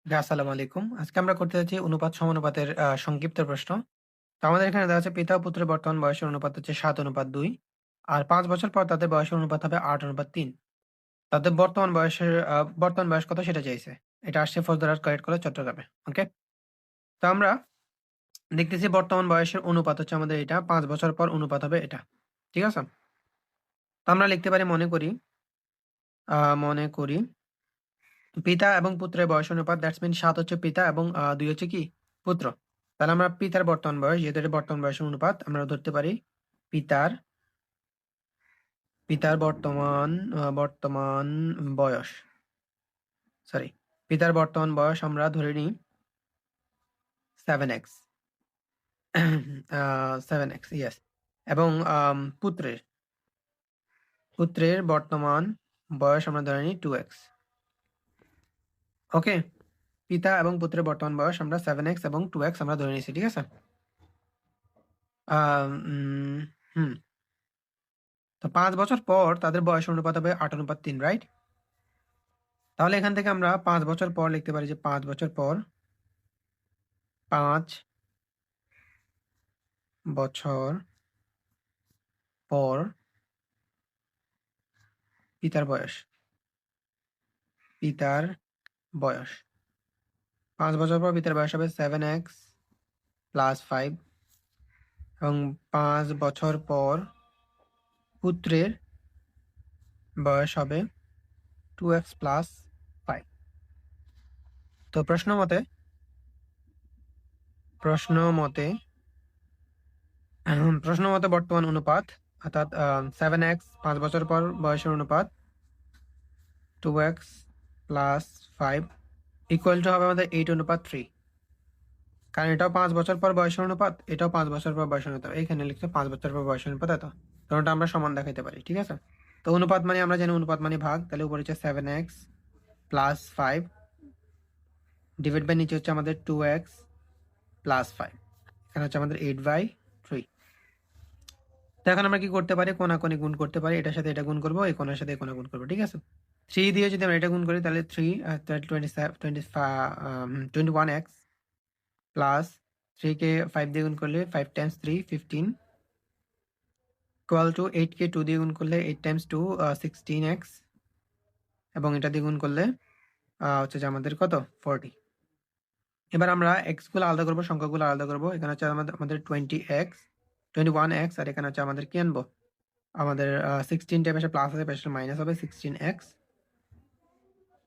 আসসালামু আলাইকুম। আজকে আমরা করতে যাচ্ছি অনুপাত সমানুপাতের সংক্ষিপ্ত প্রশ্ন। তো আমাদের এখানে দেওয়া আছে পিতা ও পুত্রের বর্তমান বয়সের অনুপাত হচ্ছে 7:2 আর ৫ বছর পর তাদের বয়সের অনুপাত হবে 8:3। তাদের বর্তমান বয়স কত সেটা চাইছে। এটা আসছে ফজদারার কালেক্ট কলেজ চট্টগ্রামে। ওকে? তো আমরা দেখতেছি বর্তমান বয়সের অনুপাত হচ্ছে আমাদের এটা, ৫ বছর পর অনুপাত হবে এটা। ঠিক আছে? তো আমরা লিখতে পারি মনে করি পিতা এবং পুত্রের বয়স অনুপাত দ্যাটস মিন ৭ হচ্ছে পিতা এবং ২ হচ্ছে কি? পুত্র। তাহলে আমরা পিতার বর্তমান বয়স, যেহেতু এটা বর্তমান বয়সের অনুপাত, আমরা ধরতে পারি পিতার পিতার বর্তমান বয়স। সরি, পিতার বর্তমান বয়স আমরা ধরে নিই 7x 7x ইয়েস। এবং পুত্রের বর্তমান বয়স আমরা ধরে নিই 2x। ওকে? পিতা এবং পুত্রের বর্তমান বয়স আমরা 7x এবং 2x আমরা ধরে নিয়েছি। ঠিক আছে? আম উম হুম। তো ৫ বছর পর তাদের বয়স অনুপাত হবে 8:3, রাইট? তাহলে এখান থেকে আমরা ৫ বছর পর লিখতে পারি যে ৫ বছর পর ৫ বছর পর পিতার বয়স। ৫ বছর পর পিতার বয়স হবে 7x প্লাস 5 এবং ৫ বছর পর পুত্রের বয়স হবে 2x প্লাস 5। তো প্রশ্ন মতে বর্তমান অনুপাত অর্থাৎ 7x ৫ বছর পর বয়সের অনুপাত 2x প্লাস 5 ইকুয়াল টু হবে আমাদের 8:3। কারণ এটাও ৫ বছর পর বয়সের অনুপাত, এটাও ৫ বছর পর বয়সের অনুপাত। এইখানে লিখছে ৫ বছর পর বয়সের অনুপাত এত। দুটোটা আমরা সমান দেখাইতে পারি। ঠিক আছে? তো অনুপাত মানে আমরা জানি অনুপাত মানে ভাগ। তাহলে উপরে হচ্ছে 7x প্লাস 5 ডিভাইড বাই নিচে হচ্ছে আমাদের 2x প্লাস 5। এখানে হচ্ছে আমাদের 8/3। তো এখন আমরা কি করতে পারি? কোনাকুনি গুণ করতে পারি। এটার সাথে এটা গুণ করবো, এই কোণার সাথে এই কোণা গুণ করবো। ঠিক আছে? 3 দিয়ে যদি আমরা এটা গুণ করি তাহলে 21x প্লাস 3 কে 5 দিয়ে গুণ করলে 5 টাইমস 3 15 ইকুয়াল টু 8 কে 2 দিয়ে গুণ করলে 8 টাইমস 2 16x এবং এটা দিয়ে গুণ করলে হচ্ছে যে আমাদের কত 40। এবার আমরা x গুলো আলাদা করবো, সংখ্যাগুলো আলাদা করবো। এখানে হচ্ছে আমাদের 21x আর এখানে হচ্ছে আমাদের কি আনবো, আমাদের 16 টাইম এসে প্লাস আছে, পাশে মাইনাস হবে 16x।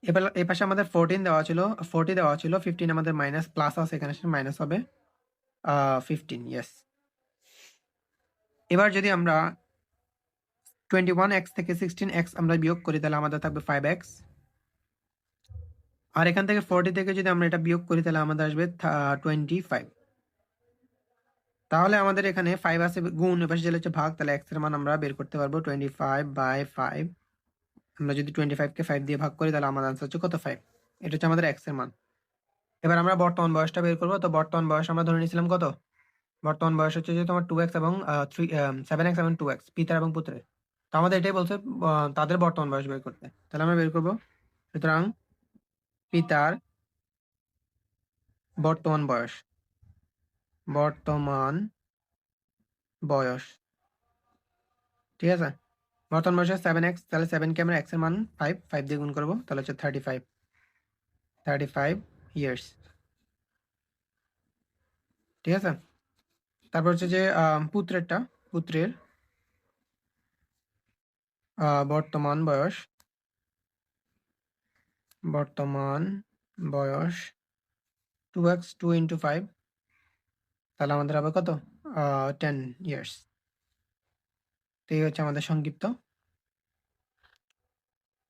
এবার এই পাশে আমাদের 14 দেওয়া ছিল, 40 দেওয়া ছিল, 15 আমাদের মাইনাস প্লাস আছে, এখানে মাইনাস হবে 15। ইয়েস। এবার যদি আমরা 21x থেকে 16x আমরা বিয়োগ করি তাহলে আমাদের থাকবে 5x। আর এখান থেকে 40 থেকে যদি আমরা এটা বিয়োগ করি তাহলে আমাদের আসবে 25। তাহলে আমাদের এখানে 5 আছে গুণ, এপাশে চলে হচ্ছে ভাগ, তাহলে x এর মান আমরা বের করতে পারবো 25/5। আমরা যদি 25 কে 5 দিয়ে ভাগ করি তাহলে আমাদের আনসার হচ্ছে কত 5। এটা হচ্ছে আমাদের x এর মান। এবার আমরা বর্তমান বয়সটা বের করবো। তো বর্তমান বয়স আমরা ধরে নিয়েছিলাম কত? বর্তমান বয়স হচ্ছে যে তোমার 2x এবং 7x এবং 2x পিতার এবং পুত্রের। তো আমাদের এটাই বলছে তাদের বর্তমান বয়স বের করতে। তাহলে আমরা বের করবো। সুতরাং পিতার বর্তমান বয়স বর্তমান বয়স ঠিক আছে? বর্তমান বয়স 7x, তাহলে 7 কে আমরা x এর মান 5 দিয়ে গুণ করবো, তাহলে হচ্ছে 35 ইয়ার্স। ঠিক আছে? তারপর হচ্ছে যে পুত্রের বর্তমান বয়স 2x 2 into 5, তাহলে আমাদের হবে কত 10 ইয়ার্স। তো এই হচ্ছে আমাদের সংক্ষিপ্ত।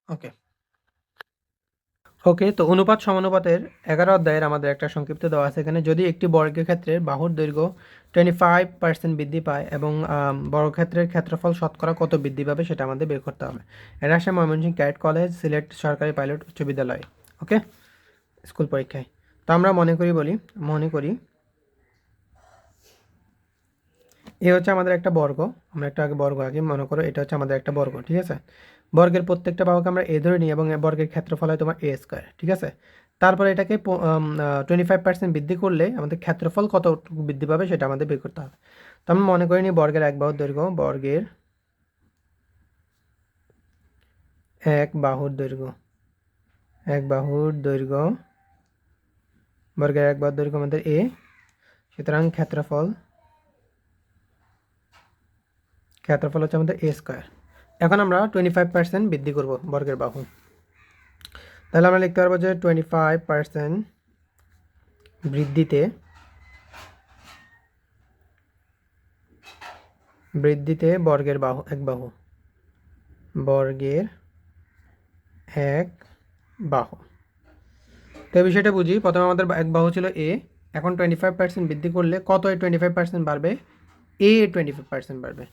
ওকে ওকে তো অনুপাত সমানুপাতের 11 অধ্যায়ের আমাদের একটা সংক্ষিপ্ত দেওয়া আছে এখানে। যদি একটি বর্গক্ষেত্রের বাহুর দৈর্ঘ্য 25% বৃদ্ধি পায় এবং বর্গক্ষেত্রের ক্ষেত্রফল শতকরা কত বৃদ্ধি পাবে সেটা আমাদের বের করতে হবে। এটা আসে ময়মনসিংহ ক্যাডেট কলেজ, সিলেট সরকারি পাইলট উচ্চ বিদ্যালয়। ওকে, স্কুল পরীক্ষায়। তো আমরা মনে করি এ হচ্ছে আমাদের একটা বর্গ। আমরা একটা আগে বর্গ আগে মনে করো, এটা হচ্ছে আমাদের একটা বর্গ। ঠিক আছে? বর্গের প্রত্যেকটা বাহুকে আমরা এ ধরে নিই এবং বর্গের ক্ষেত্রফল হয় তোমার a স্কয়ার। ঠিক আছে? তারপরে এটাকে 25% বৃদ্ধি করলে আমাদের ক্ষেত্রফল কতটুকু বৃদ্ধি পাবে সেটা আমাদের বের করতে হবে। তো আমরা মনে করি নি বর্গের এক বাহুর দৈর্ঘ্য, বর্গের এক বাহুর দৈর্ঘ্য, এক বাহুর দৈর্ঘ্য, বর্গের এক বাহুর দৈর্ঘ্য আমাদের এ, সুতরাং ক্ষেত্রফল হচ্ছে আমাদের এ স্কোয়ার। এখন আমরা 25% বৃদ্ধি করব বর্গের বাহু, তাহলে আমরা লিখতে পারবো যে 25% বৃদ্ধিতে বর্গের বাহু, এক বাহু, বর্গের এক বাহু। তো এই বিষয়টা বুঝি। প্রথমে আমাদের এক বাহু ছিল এ, এখন 25% বৃদ্ধি করলে কত এ 25% বাড়বে? এ 25% বাড়বে।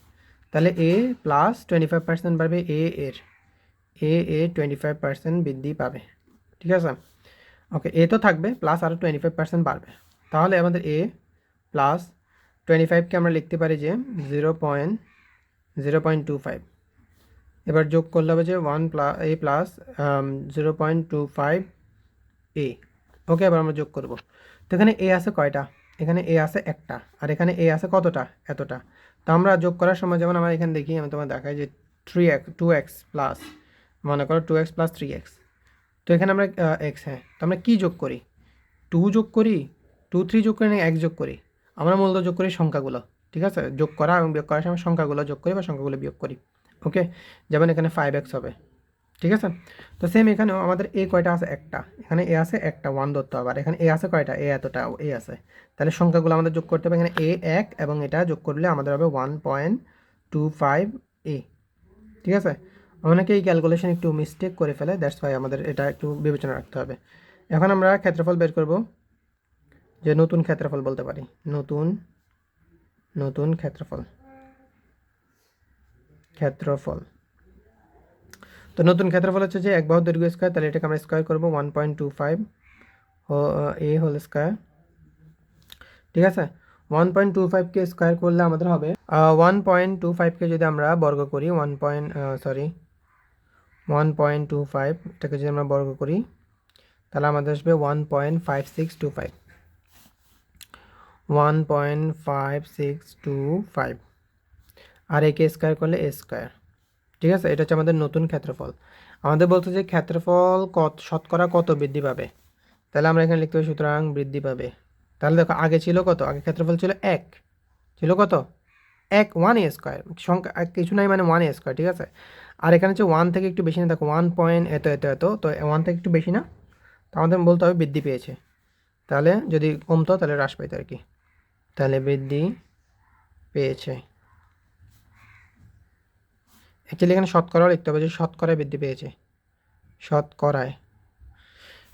তাহলে এ প্লাস 25% বাড়বে এর, এ 25% বৃদ্ধি পাবে। ঠিক আছে, ওকে, এ তো থাকবে, প্লাস আরও 25% বাড়বে। তাহলে আমাদের এ প্লাস 25কে আমরা লিখতে পারি যে 0.25। এবার যোগ করলে হবে যে এ প্লাস 0.25 এ। ওকে, এবার আমরা যোগ করব। তো এখানে এ আছে কয়টা? এখানে এ আছে একটা, আর এখানে এ আছে কতটা? এতটা। তো আমরা যোগ করার সময় যেমন আমরা এখানে দেখি, আমি তোমার দেখাই যে 2x প্লাস, মনে করো 2x প্লাস 3x। তো এখানে আমরা এক্স, হ্যাঁ, তো আমরা কী যোগ করি? 2 যোগ করি, 2 3 যোগ করি, না এক যোগ করি? আমরা মূলত যোগ করি সংখ্যাগুলো। ঠিক আছে, যোগ করা এবং বিয়োগ করার সময় সংখ্যাগুলো যোগ করি বা সংখ্যাগুলো বিয়োগ করি। ওকে, যেমন এখানে 5x হবে। ঠিক আছে, তো সেম এখানেও আমাদের এ কয়টা আছে? একটা। এখানে এ আছে একটা, 1 ধরতে হবে। আর এখানে এ আছে কয়টা? এ এতটা এ আছে। তাহলে সংখ্যাগুলো আমাদের যোগ করতে হবে। এখানে এ 1 এবং এটা যোগ করলে আমাদের হবে 1.25 এ। ঠিক আছে, অনেকে এই ক্যালকুলেশন একটু মিস্টেক করে ফেলে, দ্যাটস ওয়াই আমাদের এটা একটু বিবেচনা রাখতে হবে। এখন আমরা ক্ষেত্রফল বের করব, যে নতুন ক্ষেত্রফল বলতে পারি, নতুন ক্ষেত্রফল। তো নতুন ক্ষেত্রফল হচ্ছে যে এক বাহুর দৈর্ঘ্য স্কোয়ার, তাহলে এটাকে আমরা স্কোয়ার করবো 1.25 এ হোল স্কোয়ার। ঠিক আছে, 1.25কে স্কোয়ার করলে আমাদের হবে 1.25কে যদি আমরা বর্গ করি 1.25, এটাকে যদি আমরা বর্গ করি তাহলে আমাদের আসবে 1.5625, 1.5625। আর একে স্কোয়ার করলে এ স্কোয়ার। ঠিক আছে, এটা হচ্ছে আমাদের নতুন ক্ষেত্রফল। আমাদের বলতে যে ক্ষেত্রফল শতকরা কত বৃদ্ধি পাবে, তাহলে আমরা এখানে লিখতে পারি সুতরাং বৃদ্ধি পাবে। তাহলে দেখো আগে ছিল কত? আগে ক্ষেত্রফল ছিল 1, ছিল কত? 1 এ স্কোয়ার, সংখ্যা কিছু নাই মানে 1 এ স্কোয়ার। ঠিক আছে, আর এখানে হচ্ছে 1 থেকে একটু বেশি না, দেখো 1 পয়েন্ট এত এত এত, তো 1 থেকে একটু বেশি না, তো আমাদের বলতে হবে বৃদ্ধি পেয়েছে। তাহলে যদি কমতো তাহলে হ্রাস পাইতো আর কি। তাহলে বৃদ্ধি পেয়েছে। অ্যাকচুয়ালি এখানে শতকরাও লিখতে হবে যে শতকরায় বৃদ্ধি পেয়েছে, শতকরায়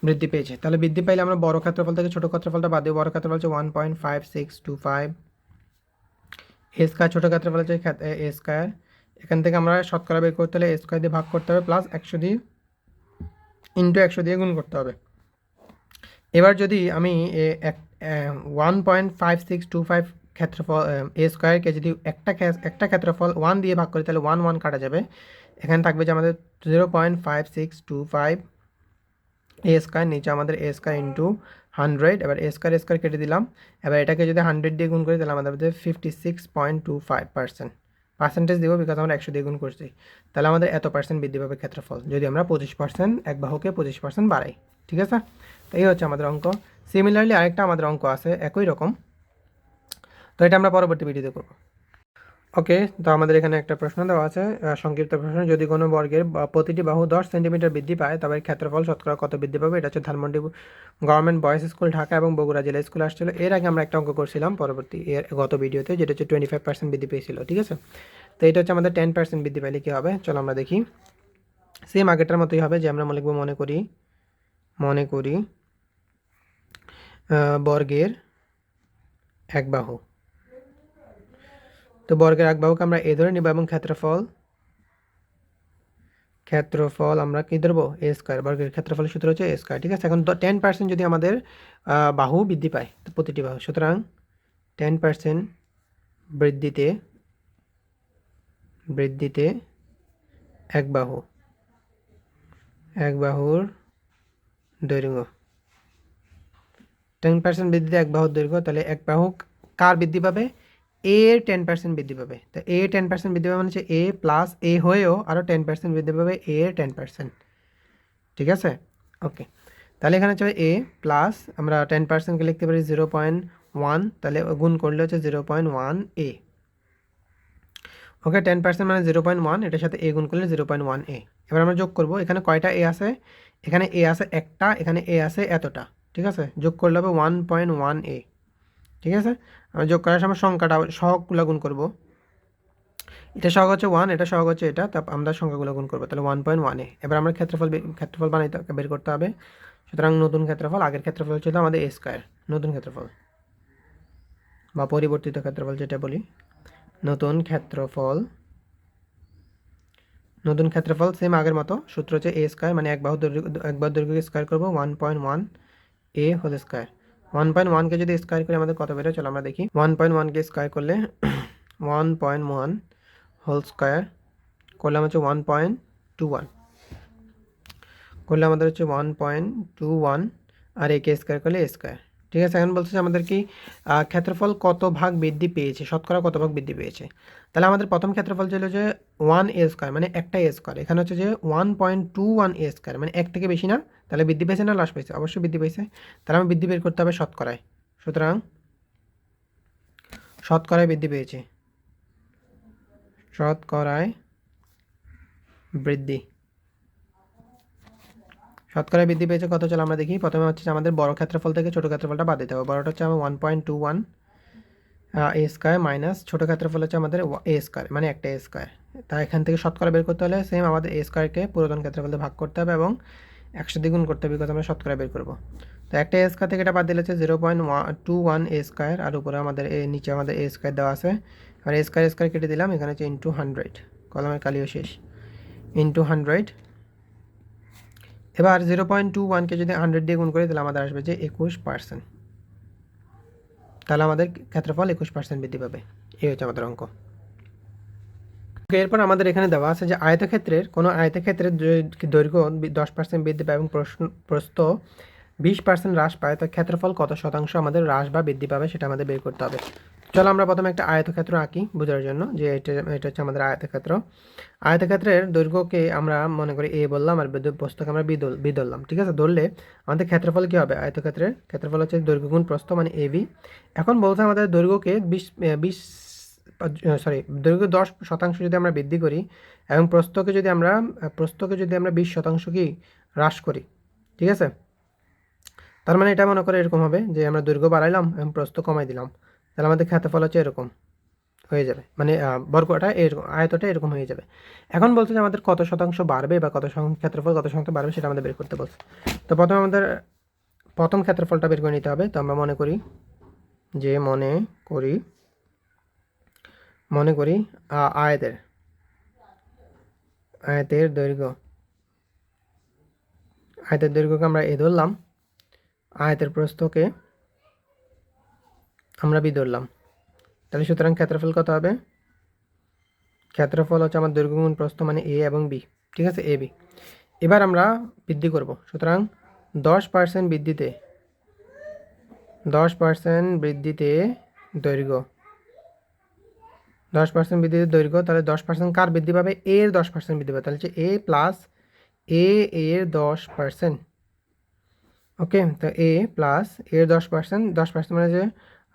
বৃদ্ধি পেয়েছে। তাহলে বৃদ্ধি পাইলে আমরা বড় ক্ষেত্রফল থেকে ছোট ক্ষেত্রফলটা বাদ দিব। বড় ক্ষেত্রফল হচ্ছে 1.5625 এ স্কোয়ার, ছোটো ক্ষেত্রফল হচ্ছে এ স্কোয়ার। এখান থেকে আমরা শতকরা বের করতে হলে এ স্কোয়ার দিয়ে ভাগ করতে হবে, প্লাস 100 দিয়ে ইন্টু 100 দিয়ে গুণ করতে হবে। এবার যদি আমি 1.5625 ক্ষেত্রফল এ স্কোয়ারকে যদি একটা ক্ষেত্রফল 1 দিয়ে ভাগ করি তাহলে 1 কাটা যাবে। এখানে থাকবে যে আমাদের 0.5625 এ স্কোয়ার, নিচে আমাদের এ স্কোয়ার ইন্টু 100। এবার এ স্কোয়ার কেটে দিলাম। এবার এটাকে যদি 100 দিয়ে গুণ করি তাহলে আমাদের 56.25% পার্সেন্টেজ দেবো, বিকজ আমরা 100 দিয়ে গুণ করছি। তাহলে আমাদের এত পার্সেন্ট বৃদ্ধি পাবে ক্ষেত্রফল যদি আমরা 25% এক বাহুকে 25% বাড়াই। ঠিক আছে, তো এই হচ্ছে আমাদের অঙ্ক। সিমিলারলি আরেকটা আমাদের অঙ্ক আছে একই রকম, তো এটা আমরা পরবর্তী ভিডিওতে করব। ওকে, তো আমাদের এখানে একটা প্রশ্ন দেওয়া আছে, সংক্ষিপ্ত প্রশ্ন, যদি কোনো বর্গের প্রতিটি বাহু 10 সেন্টিমিটার বৃদ্ধি পায় তবে ক্ষেত্রফল শতকরা কত বৃদ্ধি পাবে? এটা হচ্ছে Dhanmondi government boys school Dhaka এবং বগুড়া জেলা স্কুল আসছিল। এর আগে আমরা একটা অঙ্ক করছিলাম গত ভিডিওতে, যেটা হচ্ছে 25% বৃদ্ধি পেয়েছিল। ঠিক আছে, তো এটা হচ্ছে আমাদের 10% বৃদ্ধি পাইলে কী হবে, চলো আমরা দেখি। সেম আগেরটার মতোই হবে, যে আমরা লিখব মনে করি বর্গের এক বাহু। তো বর্গের এক বাহুকে আমরা এ ধরে নিব এবং ক্ষেত্রফল আমরা কী ধরবো? এ স্কোয়ার। বর্গের ক্ষেত্রফলের সূত্র হচ্ছে এ স্কোয়ার। ঠিক আছে, এখন 10% যদি আমাদের বাহু বৃদ্ধি পায়, তো প্রতিটি বাহু, সুতরাং 10% বৃদ্ধিতে এক বাহুর দৈর্ঘ্য। 10% বৃদ্ধিতে এক বাহুর দৈর্ঘ্য, তাহলে এক বাহু কার বৃদ্ধি পাবে? এ এর 10% বৃদ্ধি পাবে। তো এ 10% বৃদ্ধি পাবে মানে হচ্ছে এ প্লাস এ হয়েও আরও 10% বৃদ্ধি পাবে এ এর 10%। ঠিক আছে, ওকে। তাহলে এখানে হচ্ছে এ প্লাস আমরা 10%কে লিখতে পারি 0.1, তাহলে গুণ করলে হচ্ছে 0.1 এ। ওকে, 10% মানে 0.1, এটার সাথে এ গুণ করলে 0.1 এ। এবার আমরা যোগ করব, এখানে কয়টা এ আছে? এখানে এ আছে একটা, এখানে এ আছে এতটা। ঠিক আছে, যোগ করলে হবে 1.1 এ। ঠিক আছে, আমরা যোগ করার সময় সংখ্যাটা সহগগুলো গুণ করব। এটা সহগ হচ্ছে 1, এটা সহগ হচ্ছে এটা, তারপর আমরা সংখ্যাগুলো গুণ করবো, তাহলে 1.1 এ। এবার আমরা ক্ষেত্রফল বানাইতে বের করতে হবে। সুতরাং নতুন ক্ষেত্রফল, আগের ক্ষেত্রফল ছিল আমাদের এ স্কোয়ার, নতুন ক্ষেত্রফল বা পরিবর্তিত ক্ষেত্রফল যেটা বলি, নতুন ক্ষেত্রফল। নতুন ক্ষেত্রফল সেম আগের মতো, সূত্র হচ্ছে এ স্কোয়ার, মানে এক বাহু দৈর্ঘ্যকে স্কোয়ার করবো 1.1 এ হোল স্কোয়ার। 1.1কে যদি স্কোয়ার করে আমাদের কত বেরোয় চলো আমরা দেখি। 1.1কে স্কোয়ার করলে 1.1 হোল স্কোয়ার করলে হচ্ছে 1.21, করলে আমাদের হচ্ছে 1.21, আর একে স্কোয়ার করলে এ স্কোয়ার। ঠিক আছে, এখন বলছে যে আমাদের কি ক্ষেত্রফল কত ভাগ বৃদ্ধি পেয়েছে, শতকরা কত ভাগ বৃদ্ধি পেয়েছে। তাহলে আমাদের প্রথম ক্ষেত্রফল ছিল যে 1 এ স্কোয়ার, মানে একটা এ স্কোয়ার। এখানে হচ্ছে যে 1.21 এ স্কোয়ার, মানে এক থেকে বেশি না। তাহলে বৃদ্ধি পেয়েছে না হ্রাস পেয়েছে? অবশ্যই বৃদ্ধি পেয়েছে। তাহলে আমার বৃদ্ধি বের করতে হবে শতকরায়। সুতরাং শতকরায় বৃদ্ধি পেয়েছে, শতকরায় বৃদ্ধি, শতকরায় বৃদ্ধি পেয়েছে কত চলো আমরা দেখি। প্রথমে হচ্ছে আমাদের বড় ক্ষেত্রফল থেকে ছোট ক্ষেত্রফলটা বাদ দিতে হবে। বড়টা হচ্ছে আমার 1.21 এ স্কোয়ার মাইনাস ছোটো ক্ষেত্রফল হচ্ছে আমাদের এ স্কোয়ার, মানে একটা এ স্কোয়ার। তাই এখান থেকে শতকরা বের করতে হলে সেম আমাদের এ স্কোয়ারকে পুরাতন ক্ষেত্রফলে ভাগ করতে হবে এবং 100 দ্বিগুণ করতে হবে, বিকজ আমরা শতকরা বের করবো। তো একটা এ স্কোয়ার থেকে এটা বাদ দিলে হচ্ছে 0.21 এ স্কোয়ার, আর উপরে আমাদের নিচে আমাদের এ স্কোয়ার দেওয়া আছে। আর এ স্কোয়ার কেটে দিলাম, এখানে হচ্ছে ইন্টু 100, কলমের কালিও শেষ, ইন্টু 100। এবার 0.21কে যদি 100 দিয়ে গুণ করি তাহলে আমাদের আসবে যে 21%। তাহলে আমাদের ক্ষেত্রফল 21% বৃদ্ধি পাবে। এই হচ্ছে আমাদের অঙ্ক। এরপর আমাদের এখানে দেওয়া আছে যে আয়তক্ষেত্রের কোনো আয়তক্ষেত্রের দৈর্ঘ্য 10% বৃদ্ধি পায় এবং প্রস্থ 20% হ্রাস পায়, তো ক্ষেত্রফল কত শতাংশ আমাদের হ্রাস বা বৃদ্ধি পাবে সেটা আমাদের বের করতে হবে। চলো আমরা প্রথমে একটা আয়তক্ষেত্র আঁকি বোঝার জন্য, যে এটা হচ্ছে আমাদের আয়তক্ষেত্র। আয়তক্ষেত্রের দৈর্ঘ্যকে আমরা মনে করি এ বললাম, আর প্রস্থকে আমরা বি ধরলাম। ঠিক আছে, ধরলে আমাদের ক্ষেত্রফল কী হবে? আয়তক্ষেত্রের ক্ষেত্রফল হচ্ছে দৈর্ঘ্য গুণ প্রস্থ, মানে এ বি। এখন বলতে আমাদের দৈর্ঘ্যকে 20 সরি দৈর্ঘ্য 10% যদি আমরা বৃদ্ধি করি এবং প্রস্থকে যদি আমরা 20% কি হ্রাস করি। ঠিক আছে, তার মানে এটা মনে করে এরকম হবে যে আমরা দৈর্ঘ্য বাড়াইলাম এবং প্রস্থ কমাই দিলাম, তাহলে আমাদের ক্ষেত্রফল হচ্ছে এরকম হয়ে যাবে, মানে বর্গটা এরকম, আয়তটা এরকম হয়ে যাবে। এখন বলছে যে আমাদের কত শতাংশ বাড়বে বা ক্ষেত্রফল কত শতাংশ বাড়বে সেটা আমাদের বের করতে বলছে। তো প্রথমে আমাদের প্রথম ক্ষেত্রফলটা বের করে নিতে হবে। তো আমরা মনে করি আয়তের দৈর্ঘ্যকে আমরা এ ধরলাম, আয়তের প্রস্থকে আমরা বি ধরলাম। তাহলে সুতরাং ক্ষেত্রফল কত হবে? ক্ষেত্রফল হচ্ছে আমার দৈর্ঘ্য গুণ প্রস্থ, মানে এ এবং বি। ঠিক আছে, এ বি। এবার আমরা বৃদ্ধি করব, সুতরাং 10% বৃদ্ধিতে দৈর্ঘ্য, 10% বৃদ্ধিতে দৈর্ঘ্য, তাহলে 10% কার বৃদ্ধি পাবে? এর 10% বৃদ্ধি পাবে, তাহলে হচ্ছে এ প্লাস এর 10%। ওকে, তো এ প্লাস এর 10%, 10% মানে যে,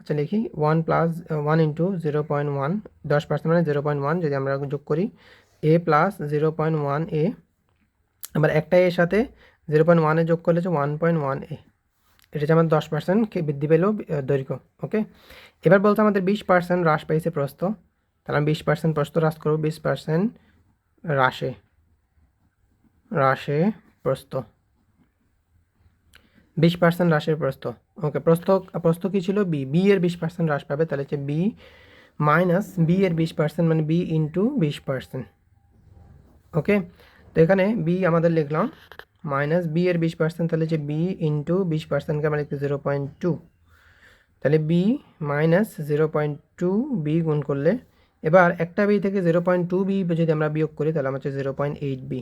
আচ্ছা লিখি 1 ইন্টু 0.1, 10% মানে 0.1 যদি আমরা যোগ করি, এ প্লাস 0.1 এ, আবার একটা এর সাথে 0.1 যোগ করলে হচ্ছে 1.1 এ। এটা হচ্ছে আমার 10% বৃদ্ধি পেল দৈর্ঘ্য। ওকে, এবার বলতে আমাদের 20% হ্রাস পেয়েছে প্রস্থ, তাহলে আমি 20% প্রস্থ হ্রাস করবো, 20% হ্রাসে প্রস্থ, 20% হ্রাসের প্রস্থ। ওকে, প্রস্থ কী ছিল? বি এর 20% হ্রাস পাবে, তাহলে হচ্ছে বি মাইনাস বি এর 20%, মানে বি ইন্টু 20%। ওকে, তো এখানে বি আমাদের লিখলাম মাইনাস বি এর 20%, তাহলে হচ্ছে বি ইন্টু 20%কে আমরা লিখতে 0.2, তাহলে বি মাইনাস 0.2 বি গুণ করলে, এবার একটা বি থেকে 0.2 বি যদি আমরা বিয়োগ করি তাহলে আমার হচ্ছে 0.8 বি,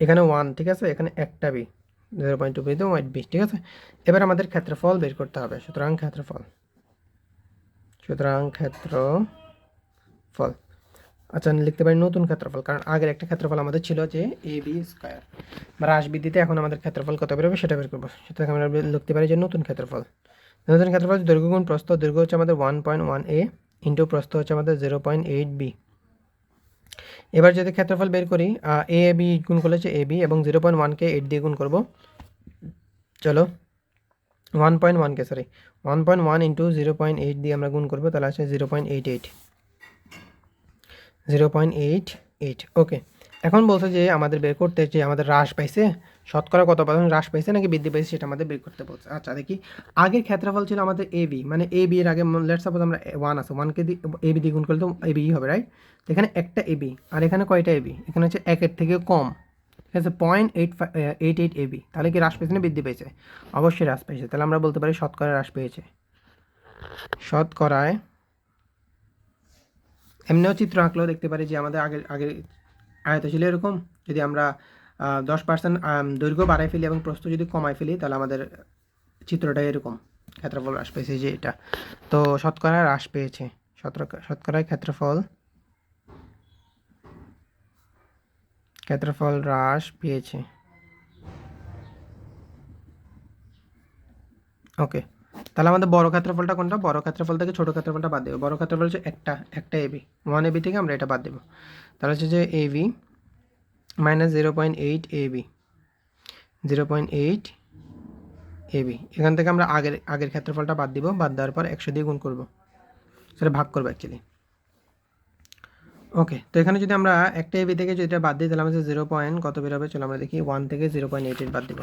এখানে 1, ঠিক আছে, এখানে একটা বি, 0.2 বিন্দু ওয়াইড বি, ঠিক আছে। এবার আমাদের ক্ষেত্রফল বের করতে হবে। সুতরাং ক্ষেত্রফল আচ্ছা লিখতে পারি নতুন ক্ষেত্রফল, কারণ আগের একটা ক্ষেত্রফল আমাদের ছিল যে এ বি স্কোয়ার, বা হ্রাস বৃদ্ধিতে এখন আমাদের ক্ষেত্রফল কত বেরোবে সেটা বের করবো। সুতরাং আমরা লিখতে পারি যে নতুন ক্ষেত্রফল দৈর্ঘ্য গুণ প্রস্থ। দৈর্ঘ্য হচ্ছে আমাদের 1.1 এ ইন্টু প্রস্থ হচ্ছে আমাদের 0.8 বি। এবার যদি ক্ষেত্রফল বের করি, এ বি গুণ করলে হচ্ছে এ বি, এবং 0.1কে 8 দিয়ে গুণ করবো। চলো 1.1কে 1.1 ইন্টু 0.8 দিয়ে আমরা গুণ করবো, তাহলে আছে 0.88। ওকে, এখন বলছে যে আমাদের বের করতে, যে আমাদের হ্রাস পাইছে, শতকরা কত পার্সেন্ট হ্রাস পাইছে নাকি বৃদ্ধি পাইছে সেটা আমাদের বের করতে বলছে। আচ্ছা দেখি, আগের ক্ষেত্রফল ছিল আমাদের এ বি, মানে এ বি এর আগে লেটস সাপোজ আমরা 1 আছে, 1কে এ বি দিয়ে গুণ করলে তো এ বি হবে, রাইট? এখানে একটা এ বি, আর এখানে কয়টা এ বি? এখানে হচ্ছে একের থেকে কম, ঠিক আছে, 0.88 এ বি। তাহলে কি হ্রাস পেয়েছে না বৃদ্ধি পেয়েছে? অবশ্যই হ্রাস পেয়েছে। তাহলে আমরা বলতে পারি শতকরা হ্রাস পেয়েছে। শতকরায় এমনিও চিত্র আঁকলেও দেখতে পারি যে আমাদের আগের আয়ত ছিল এরকম। যদি আমরা 10% দৈর্ঘ্য বাড়াই ফেলি এবং প্রস্থ যদি কমাই ফেলি, তাহলে আমাদের চিত্রটা এরকম, ক্ষেত্রফল হ্রাস পেয়েছে যে এটা। তো শতকরা হ্রাস পেয়েছে, শতকরায় ক্ষেত্রফল হ্রাস পেয়েছে। ওকে, তাহলে আমাদের বড় ক্ষেত্রফলটা কোনটা? বড় ক্ষেত্রফল থেকে ছোট ক্ষেত্রফলটা বাদ দেবো। বড় ক্ষেত্রফল হচ্ছে একটা এবি, 1 এবি থেকে আমরা এটা বাদ দেবো। তাহলে হচ্ছে যে এবি মাইনাস 0.8 এবি, 0.8 এবি। এখান থেকে আমরা আগের ক্ষেত্রফলটা বাদ দিব, বাদ দেওয়ার পর 100 দিয়ে গুণ করব, সেটা ভাগ করবো অ্যাকচুয়ালি। ওকে, তো এখানে যদি আমরা একটা এবি থেকে যদি এটা বাদ দিই, তাহলে আমাদের 0. কত বেরোবে? চলো আমরা দেখি, 1 থেকে 0.88 বাদ দিব।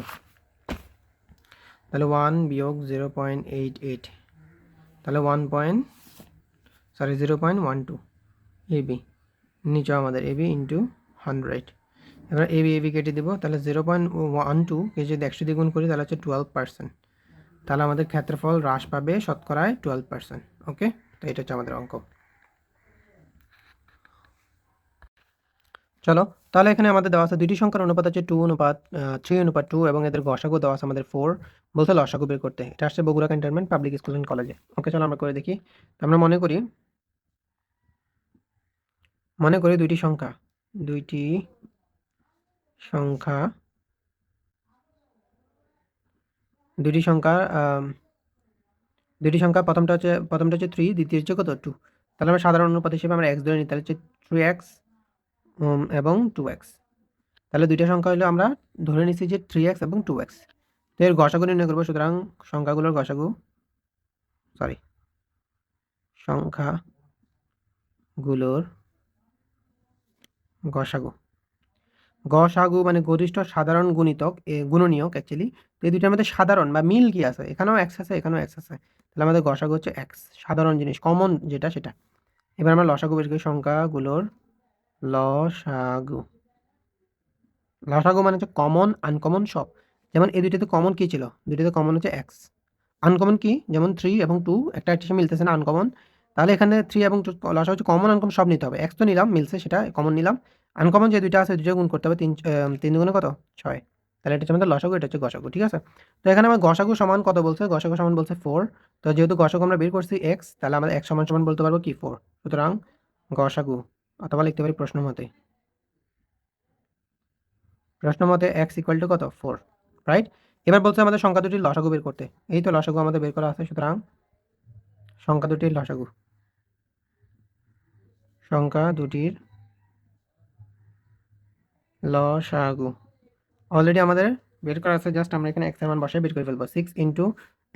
তাহলে 1 বিয়োগ 0.88, তাহলে 0.12 এবি, নিচে আমাদের এবি ইন্টু 100। এবার এবি কেটে দিব, তাহলে 0.12কে যদি 100 দিয়ে গুণ করি, তাহলে হচ্ছে 12%। তাহলে আমাদের ক্ষেত্রফল হ্রাস পাবে শতকরায় 12%। ওকে, তো এটা হচ্ছে আমাদের অঙ্ক। চলো, তাহলে এখানে আমাদের দেওয়া আছে দুইটি সংখ্যার অনুপাত হচ্ছে 3:2, এবং এদের গসাগু দেওয়া আছে আমাদের 4। বলতে লসাগু বের করতে। এটা আসছে Bogura cantonment public school and কলেজে। ওকে, চলো আমরা করে দেখি। তো আমরা মনে করি দুইটি সংখ্যা প্রথমটা হচ্ছে 3, দ্বিতীয় হচ্ছে কত? 2। তাহলে আমরা সাধারণ অনুপাত হিসেবে আমরা এক্স ধরে নিই, তাহলে হচ্ছে 3x এবং 2x। তাহলে দুইটা সংখ্যা হলো আমরা ধরে নিচ্ছি যে 3x এবং 2x। তো এর গসাগু নির্ণয় করবো। সুতরাং সংখ্যাগুলোর গসাগু গসাগু মানে গরিষ্ঠ সাধারণ গুণনীয়ক অ্যাকচুয়ালি। তো এই দুইটার মধ্যে সাধারণ বা মিল কি আছে? এখানেও এক্স আছে, এখানেও এক্স আছে। তাহলে আমাদের গসাগু হচ্ছে এক্স, সাধারণ জিনিস, কমন যেটা সেটা। এবার আমরা লসাগু বের করি, সংখ্যাগুলোর লসাগু। লসাগু মানে হচ্ছে কমন, আনকমন সব। যেমন এই দুইটাতে কমন কি ছিল? দুইটাতে কমন হচ্ছে এক্স। আনকমন কি? যেমন 3 এবং 2 একটা সাথে মিলতেছে না, আনকমন। তাহলে এখানে 3 এবং 2 লসাগু হচ্ছে কমন, আনকমন সব নিতে হবে। এক্স তো নিলাম, মিলছে, সেটা কমন নিলাম। আনকমন যে দুইটা আছে, দুইটা গুণ করতে হবে। 3 দুগুণে কত? 6। তাহলে এটা হচ্ছে আমাদের লসাগু, এটা হচ্ছে গসাগু, ঠিক আছে। তো এখানে আমার গসাগু সমান কত বলছে? গসাগু সমান বলছে 4। তো যেহেতু গসাগু আমরা বের করছি এক্স, তাহলে আমরা এক্স সমান সমান বলতে পারবো কি? 4। সুতরাং গসাগু, অথবা লিখতে পারি প্রশ্ন মতে এক্স ইকুয়াল টু কত? 4, রাইট? এবার বলছে আমাদের সংখ্যা দুটির লসাগু বের করতে। এই তো লসাগু আমাদের বের করা আছে। সুতরাং সংখ্যা দুটির লসাগু অলরেডি আমাদের বের করা আছে। জাস্ট আমরা এখানে এক্স এর মান বসাই বের করে ফেলবো। 6 ইন্টু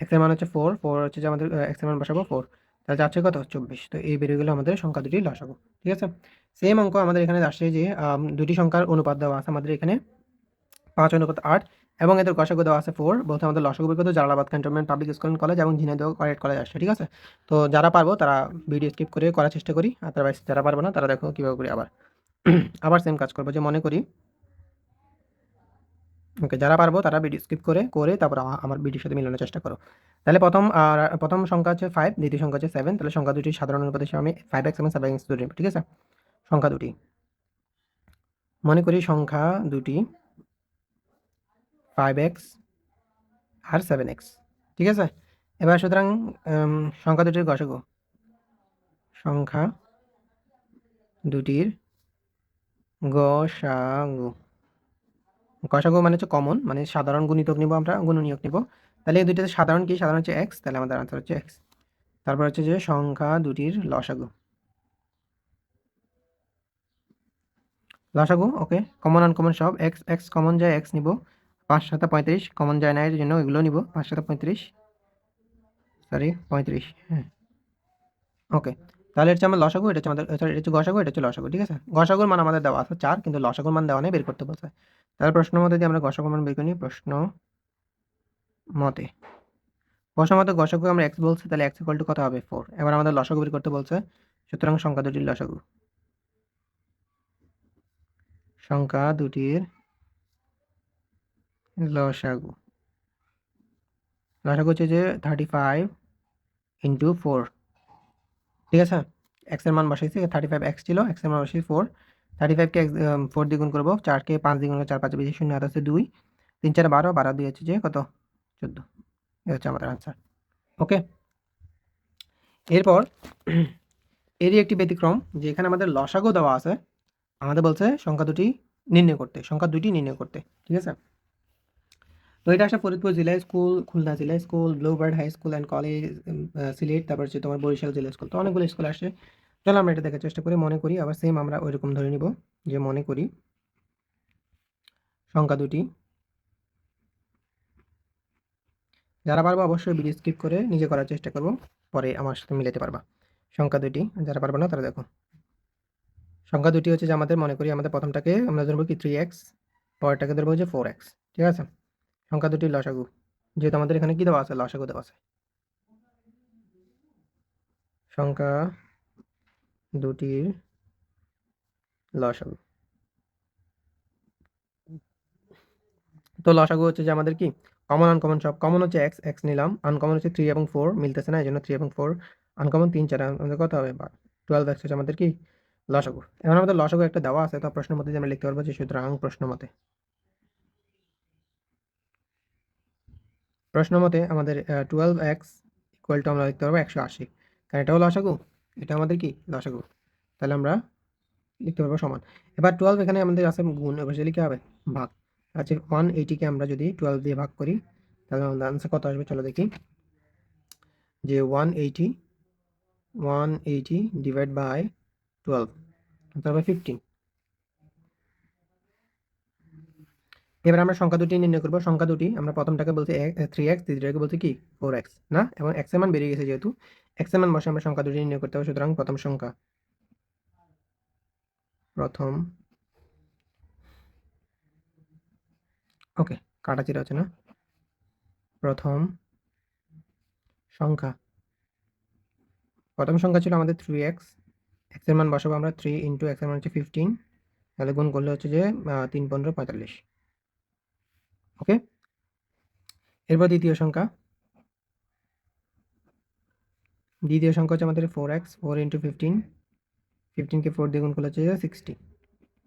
এক্স এর মান হচ্ছে 4, 4 হচ্ছে যে আমাদের এক্স এর মান বসাবো 4, তাহলে যাচ্ছে কত? 24। তো এই বেরিয়ে গেলো আমাদের সংখ্যা দুটির লসাগু, ঠিক আছে। সেম অঙ্ক আমাদের এখানে আসছে যে দুটি সংখ্যার অনুপাত দেওয়া আছে আমাদের এখানে 5:8, এবং এদের গসাগু দেওয়া আছে 4। বলতে আমাদের লসাগু বের করতে Jalalabad cantonment public school and college এবং ঝিনাইদহ কলেজ আসছে, ঠিক আছে। তো যারা পারবো তারা ভিডিও স্কিপ করে করার চেষ্টা করি, আদারওয়াইজ যারা পারবো না তারা দেখো কীভাবে করি। আবার সেম কাজ করবো, যে মনে করি, ওকে, যারা পারবো তারা ভিডিও স্কিপ করে তারপর আমার ভিডিওর সাথে মিলানোর চেষ্টা করো। তাহলে প্রথম সংখ্যা হচ্ছে 5, দ্বিতীয় সংখ্যা হচ্ছে 7। তাহলে সংখ্যা দুটি সাধারণ অনুপাত হিসেবে আমি 5x এবং 7x ধরে নেব, ঠিক আছে। সংখ্যা দুটি মনে করি সংখ্যা দুটি 5x আর 7x। ঠিক আছে, এবার সুতরাং সংখ্যা দুটির গসাগু, সংখ্যা দুটির গসাগু, গসাগু মানে হচ্ছে কমন, মানে সাধারণ গুণিতক নিব, আমরা গুণনীয়ক নিব। তাহলে এই দুইটাতে সাধারণ কি, সাধারণ হচ্ছে এক্স, তাহলে আমাদের আনসার হচ্ছে এক্স। তারপর হচ্ছে যে সংখ্যা দুটির লসাগু, লসাগু ওকে, কমন আনকমন সব, এক্স এক্স কমন যায়, এক্স নিব। 5 7 35 কমন যায় না, এর জন্য এগুলো নিব, 5 7 35, সরি 35, হ্যাঁ ওকে। তাহলে এটা হচ্ছে আমার লসাগু, এটা হচ্ছে আমাদের, সরি এটা হচ্ছে গসাগু, এটা হচ্ছে লসাগু। ঠিক আছে, গসাগুর মান আমাদের দেওয়া আছে 4, কিন্তু লসাগুর মান দেওয়া নেই, বের করতে বলছে। তাহলে প্রশ্ন মতে দিয়ে আমরা গসাগুর মান বের করি, প্রশ্ন মতে, প্রশ্ন মতে গসাগু আমরা এক্স বলছি, তাহলে এক্স ইকুয়াল টু কত হবে 4। এবার আমাদের লসাগু বের করতে বলছে, সুতরাং সংখ্যা দুটির লসাগু, সংখ্যা দুটির লসাগু, লসাগু হচ্ছে যে 35 ইন্টু 4। ঠিক আছে, এক্স এর মান বসাইছি, 35 এক্স ছিল, এক্স এর মান বসাইছি 4। 35কে 4 দ্বিগুণ করবো, 4কে 5 দ্বিগুণ করবো, 4 5 বেশি, 0 হাতে আছে 2, 3 4 12, 12 2 হচ্ছে যে কত 14। এই হচ্ছে আমাদের আনসার। ওকে, এরপর এরই একটি ব্যতিক্রম, যে এখানে আমাদের লসাগু দেওয়া আছে, আমাদের বলছে সংখ্যা দুটি নির্ণয় করতে, সংখ্যা দুটি নির্ণয় করতে। ঠিক আছে, তো এটা আসলে ফরিদপুর জেলা স্কুল, খুলনা জেলা school, Bluebird high school and college, Sylhet, তারপর হচ্ছে তোমার বরিশাল জেলা স্কুল, তো অনেকগুলো স্কুল আসে। চলো আমরা এটা দেখার চেষ্টা করি, মনে করি আবার সেম আমরা ওইরকম ধরে নিব, যে মনে করি সংখ্যা দুটি, যারা পারবো অবশ্যই ভিডিও স্কিপ করে নিজে করার চেষ্টা করবো, পরে আমার সাথে মিলাতে পারবা। সংখ্যা দুটি, যারা পারবো না তারা দেখো, সংখ্যা দুটি হচ্ছে যে আমাদের, মনে করি আমাদের প্রথমটাকে আমরা ধরবো কি 3x, পরেরটাকে ধরবো যে 4x। ঠিক আছে, সংখ্যা দুটির লসাগু, যেহেতু আমাদের এখানে কি দেওয়া আছে, লসাগু দেওয়া আছে, সংখ্যা দুটির লসাগু। তো লসাগু হচ্ছে যে আমাদের কি, কমন আনকমন সব, কমন হচ্ছে এক্স, এক্স নিলাম, আনকমন হচ্ছে 3 এবং 4 মিলতেছে না, এই জন্য 3 এবং 4 আনকমন, 3 4 আমাদের কত হবে 12x হচ্ছে আমাদের কি লসাগু। এখন আমাদের লসাগু একটা দেওয়া আছে, তো প্রশ্নের মধ্যে যে আমরা লিখতে পারবো যে, সুতরাং প্রশ্ন মতে, প্রশ্ন মতে আমাদের 12x ইকুয়াল টু আমরা লিখতে পারবো 180, কারণ এটাও লসাগু, এটা আমাদের কি লসাগু, তাহলে আমরা লিখতে পারবো সমান। এবার 12 এখানে আমাদের আছে গুণ, এবার সেটা লিখে হবে ভাগ। আচ্ছা 180কে আমরা যদি 12 দিয়ে ভাগ করি, তাহলে আমাদের আনসার কত আসবে, চলো দেখি, যে 180 ডিভাইড বাই 12, তারপর 15। এবার আমরা সংখ্যা দুটি নির্ণয় করবো, সংখ্যা দুটি আমরা প্রথমটাকে বলছি 3x, দ্বিতীয়টাকে বলছি কি 4x না, এবং x এর মান বেরিয়ে গেছে, যেহেতু x এর মান বসে আমরা সংখ্যা দুটি নির্ণয় করতে হবে। সুতরাং প্রথম সংখ্যা, প্রথম, ওকে কাটাচিরা আছে না, প্রথম সংখ্যা, প্রথম সংখ্যা ছিল আমাদের 3x, x এর মান বসাবো আমরা 3 ইন্টু x এর মান হচ্ছে 15, তাহলে গুণ করলে হচ্ছে যে 3 15 45। ওকে, এরপর দ্বিতীয় সংখ্যা, দ্বিতীয় সংখ্যা হচ্ছে আমাদের 4x, 4 ইন্টু 15, 15কে 4 দিয়ে গুণ করলে হচ্ছে 60।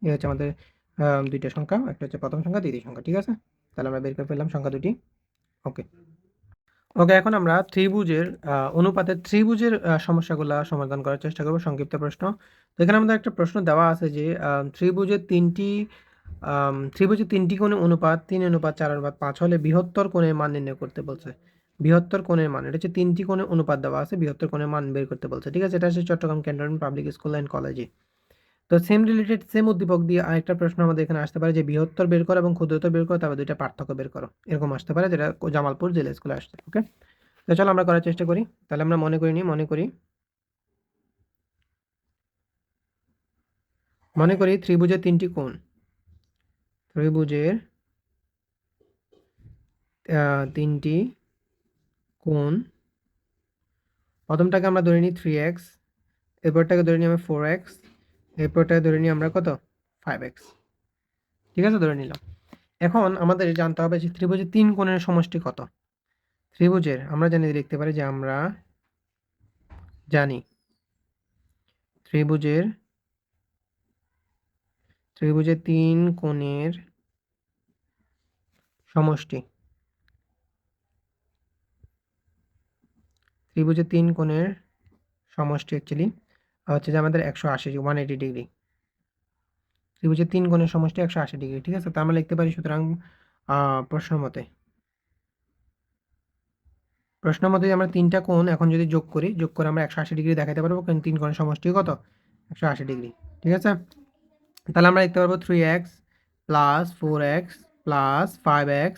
এই হচ্ছে আমাদের দুইটা সংখ্যা, একটা হচ্ছে প্রথম সংখ্যা, দ্বিতীয় সংখ্যা। ঠিক আছে, তাহলে আমরা বের করে ফেললাম সংখ্যা দুটি। ওকে, ওকে, এখন আমরা ত্রিভুজের অনুপাতের ত্রিভুজের সমস্যাগুলো সমাধান করার চেষ্টা করব, সংক্ষিপ্ত প্রশ্ন। তো এখানে আমাদের একটা প্রশ্ন দেওয়া আছে যে ত্রিভুজের তিনটি কোণের অনুপাত 3:4:5 হলে বৃহত্তর কোণের মান নির্ণয় করতে বলছে। বৃহত্তর কোণের মান, এটা হচ্ছে তিনটি কোণের অনুপাত দেওয়া আছে, বৃহত্তর কোণের মান বের করতে বলছে। ঠিক আছে, এটা হচ্ছে Chittagong cantonment public school and কলেজে। তো সেম রিলেটেড, সেম উদ্দীপক দিয়ে আরেকটা প্রশ্ন আমাদের এখানে আসতে পারে, যে বৃহত্তর বের করো এবং ক্ষুদ্রতর বের করো, তারপর দুইটা পার্থক্য বের করো, এরকম আসতে পারে, যেটা জামালপুর জেলা স্কুলে আসছে। ওকে, তো চলো আমরা করার চেষ্টা করি। তাহলে আমরা মনে করি ত্রিভুজের তিনটি কোণ, ত্রিভুজের তিনটি কোণ, প্রথমটাকে আমরা ধরে নিই 3x, এরপরটাকে ধরে নিই আমরা 4x, এরপরটাকে ধরে নিই আমরা কত 5x। ঠিক আছে, ধরে নিলাম। এখন আমাদের জানতে হবে যে ত্রিভুজের তিন কোণের সমষ্টি কত। ত্রিভুজের আমরা জানি, লিখতে পারি যে আমরা জানি ত্রিভুজের তিন কোণের সমষ্টি ত্রিভুজের 3 কোণের সমষ্টি অ্যাকচুয়ালি হচ্ছে যে আমাদের 180 180 ডিগ্রি। ত্রিভুজের 3 কোণের সমষ্টি 180 ডিগ্রি, ঠিক আছে? তো আমরা লিখতে পারি সুতরাং প্রশ্ন মতে আমরা 3টা কোণ এখন যদি যোগ করে আমরা 180 ডিগ্রি দেখাতে পারবো, কারণ 3 কোণের সমষ্টি কত? 180 ডিগ্রি, ঠিক আছে? তাহলে আমরা লিখতে পারবো 3x plus 4x plus 5x